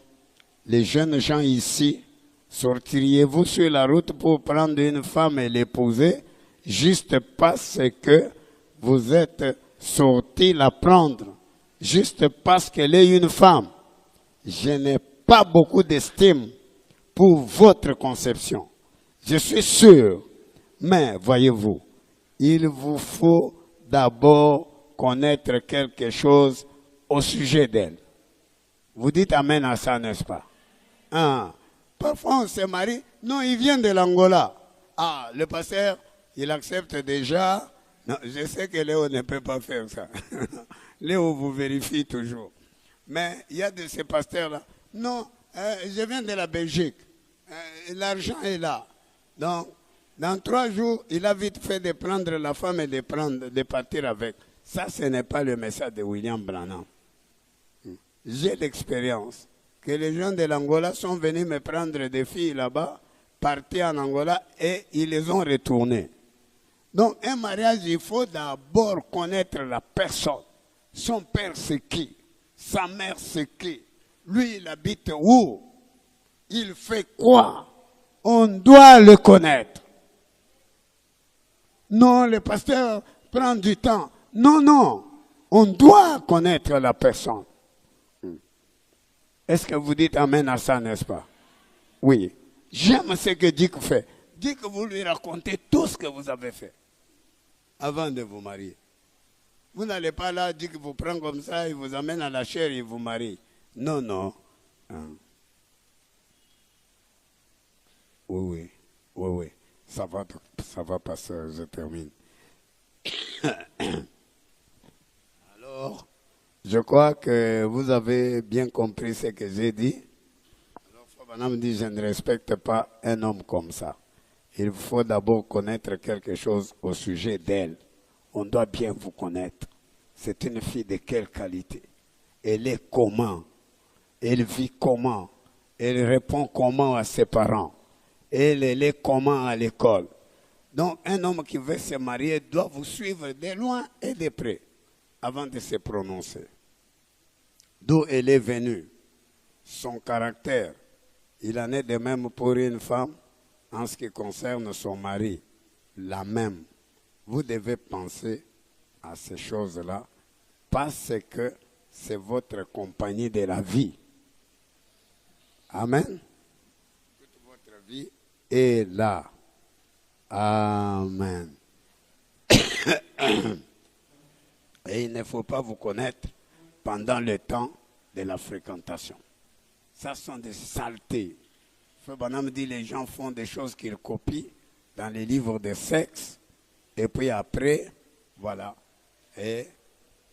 les jeunes gens ici, sortiriez-vous sur la route pour prendre une femme et l'épouser, juste parce que vous êtes sortis la prendre, juste parce qu'elle est une femme? Je n'ai pas beaucoup d'estime pour votre conception. Je suis sûr, mais voyez-vous, il vous faut d'abord connaître quelque chose au sujet d'elle. Vous dites amen à ça, n'est-ce pas? Hein? Parfois on se marie. Non, il vient de l'Angola. Ah, le pasteur, il accepte déjà. Non, je sais que Léo ne peut pas faire ça. Léo vous vérifie toujours. Mais il y a de ces pasteurs-là. Non, je viens de la Belgique. L'argent est là. Donc, dans 3 jours, il a vite fait de prendre la femme et de partir avec. Ça, ce n'est pas le message de William Branham. J'ai l'expérience que les gens de l'Angola sont venus me prendre des filles là-bas, partis en Angola et ils les ont retournées. Donc, un mariage, il faut d'abord connaître la personne. Son père, c'est qui? Sa mère, c'est qui? Lui, il habite où? Il fait quoi? On doit le connaître. Non, le pasteur prend du temps. Non, non. On doit connaître la personne. Est-ce que vous dites amen à ça, n'est-ce pas? Oui. J'aime ce que Dick fait. Dick, vous lui racontez tout ce que vous avez fait avant de vous marier. Vous n'allez pas là, Dick vous prend comme ça, il vous amène à la chair, il vous marie. Non, non. Oui, ça va passer, je termine. Alors, je crois que vous avez bien compris ce que j'ai dit. Alors, Fabanam dit, je ne respecte pas un homme comme ça. Il faut d'abord connaître quelque chose au sujet d'elle. On doit bien vous connaître. C'est une fille de quelle qualité? Elle est comment? Elle vit comment? Elle répond comment à ses parents? Elle est comment à l'école? Donc, un homme qui veut se marier doit vous suivre de loin et de près avant de se prononcer. D'où elle est venue, son caractère. Il en est de même pour une femme en ce qui concerne son mari. La même. Vous devez penser à ces choses-là parce que c'est votre compagnie de la vie. Amen. Toute votre vie est là. Amen. Et il ne faut pas vous connaître pendant le temps de la fréquentation. Ça sont des saletés. Frère Branham dit les gens font des choses qu'ils copient dans les livres de sexe. Et puis après, voilà. Et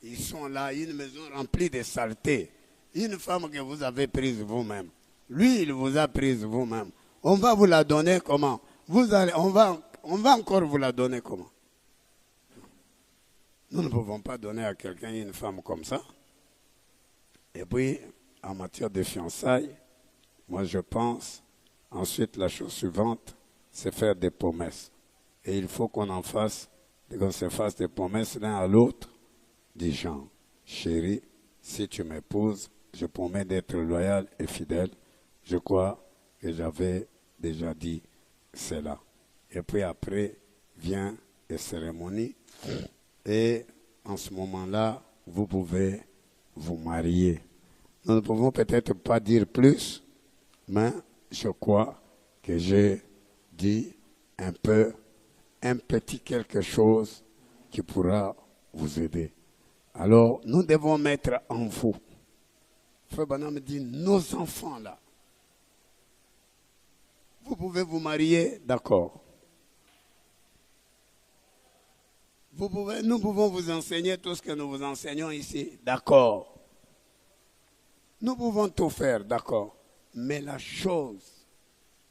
ils sont là, une maison remplie de saletés. Une femme que vous avez prise vous-même. Lui, il vous a prise vous-même. On va vous la donner comment? On va encore vous la donner comment? Nous ne pouvons pas donner à quelqu'un une femme comme ça. Et puis, en matière de fiançailles, moi je pense, ensuite la chose suivante, c'est faire des promesses. Et il faut qu'on se fasse des promesses l'un à l'autre, disant, chérie, si tu m'épouses, je promets d'être loyal et fidèle. Je crois que j'avais déjà dit cela. Et puis après, vient les cérémonies. Et en ce moment-là, vous pouvez vous marier. Nous ne pouvons peut-être pas dire plus, mais je crois que j'ai dit un petit quelque chose qui pourra vous aider. Alors, nous devons mettre en vous. Frère Branham dit, nos enfants là. Vous pouvez vous marier, d'accord. Nous pouvons vous enseigner tout ce que nous vous enseignons ici, d'accord. Nous pouvons tout faire, d'accord. Mais la chose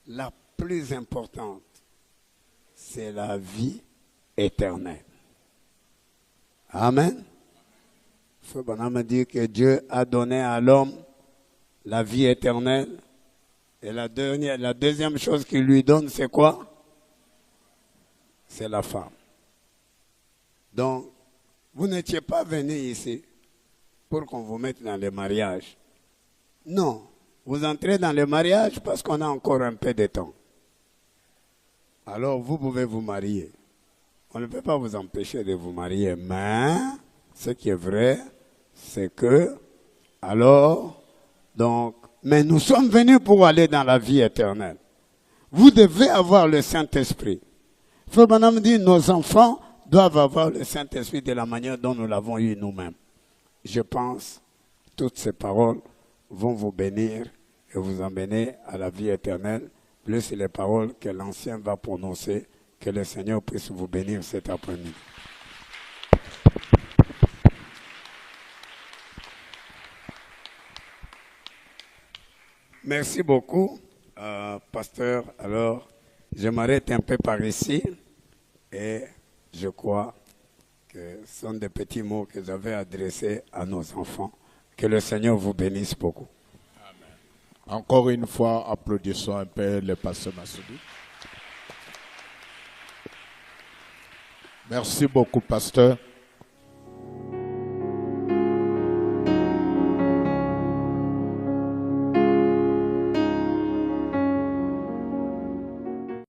la plus importante, c'est la vie éternelle. Amen. Frère Branham dit que Dieu a donné à l'homme la vie éternelle. Et la deuxième chose qu'il lui donne, c'est quoi? C'est la femme. Donc, vous n'étiez pas venu ici pour qu'on vous mette dans le mariage. Non, vous entrez dans le mariage parce qu'on a encore un peu de temps. Alors, vous pouvez vous marier. On ne peut pas vous empêcher de vous marier, mais ce qui est vrai, c'est que, alors, donc, mais nous sommes venus pour aller dans la vie éternelle. Vous devez avoir le Saint-Esprit. Frère Branham dit, nos enfants doivent avoir le Saint-Esprit de la manière dont nous l'avons eu nous-mêmes. Je pense que toutes ces paroles vont vous bénir et vous emmener à la vie éternelle, plus les paroles que l'Ancien va prononcer. Que le Seigneur puisse vous bénir cet après-midi. Merci beaucoup, pasteur. Alors, je m'arrête un peu par ici et je crois que ce sont des petits mots que j'avais adressés à nos enfants. Que le Seigneur vous bénisse beaucoup. Amen. Encore une fois, applaudissons un peu le pasteur Massoudi. Merci beaucoup, pasteur.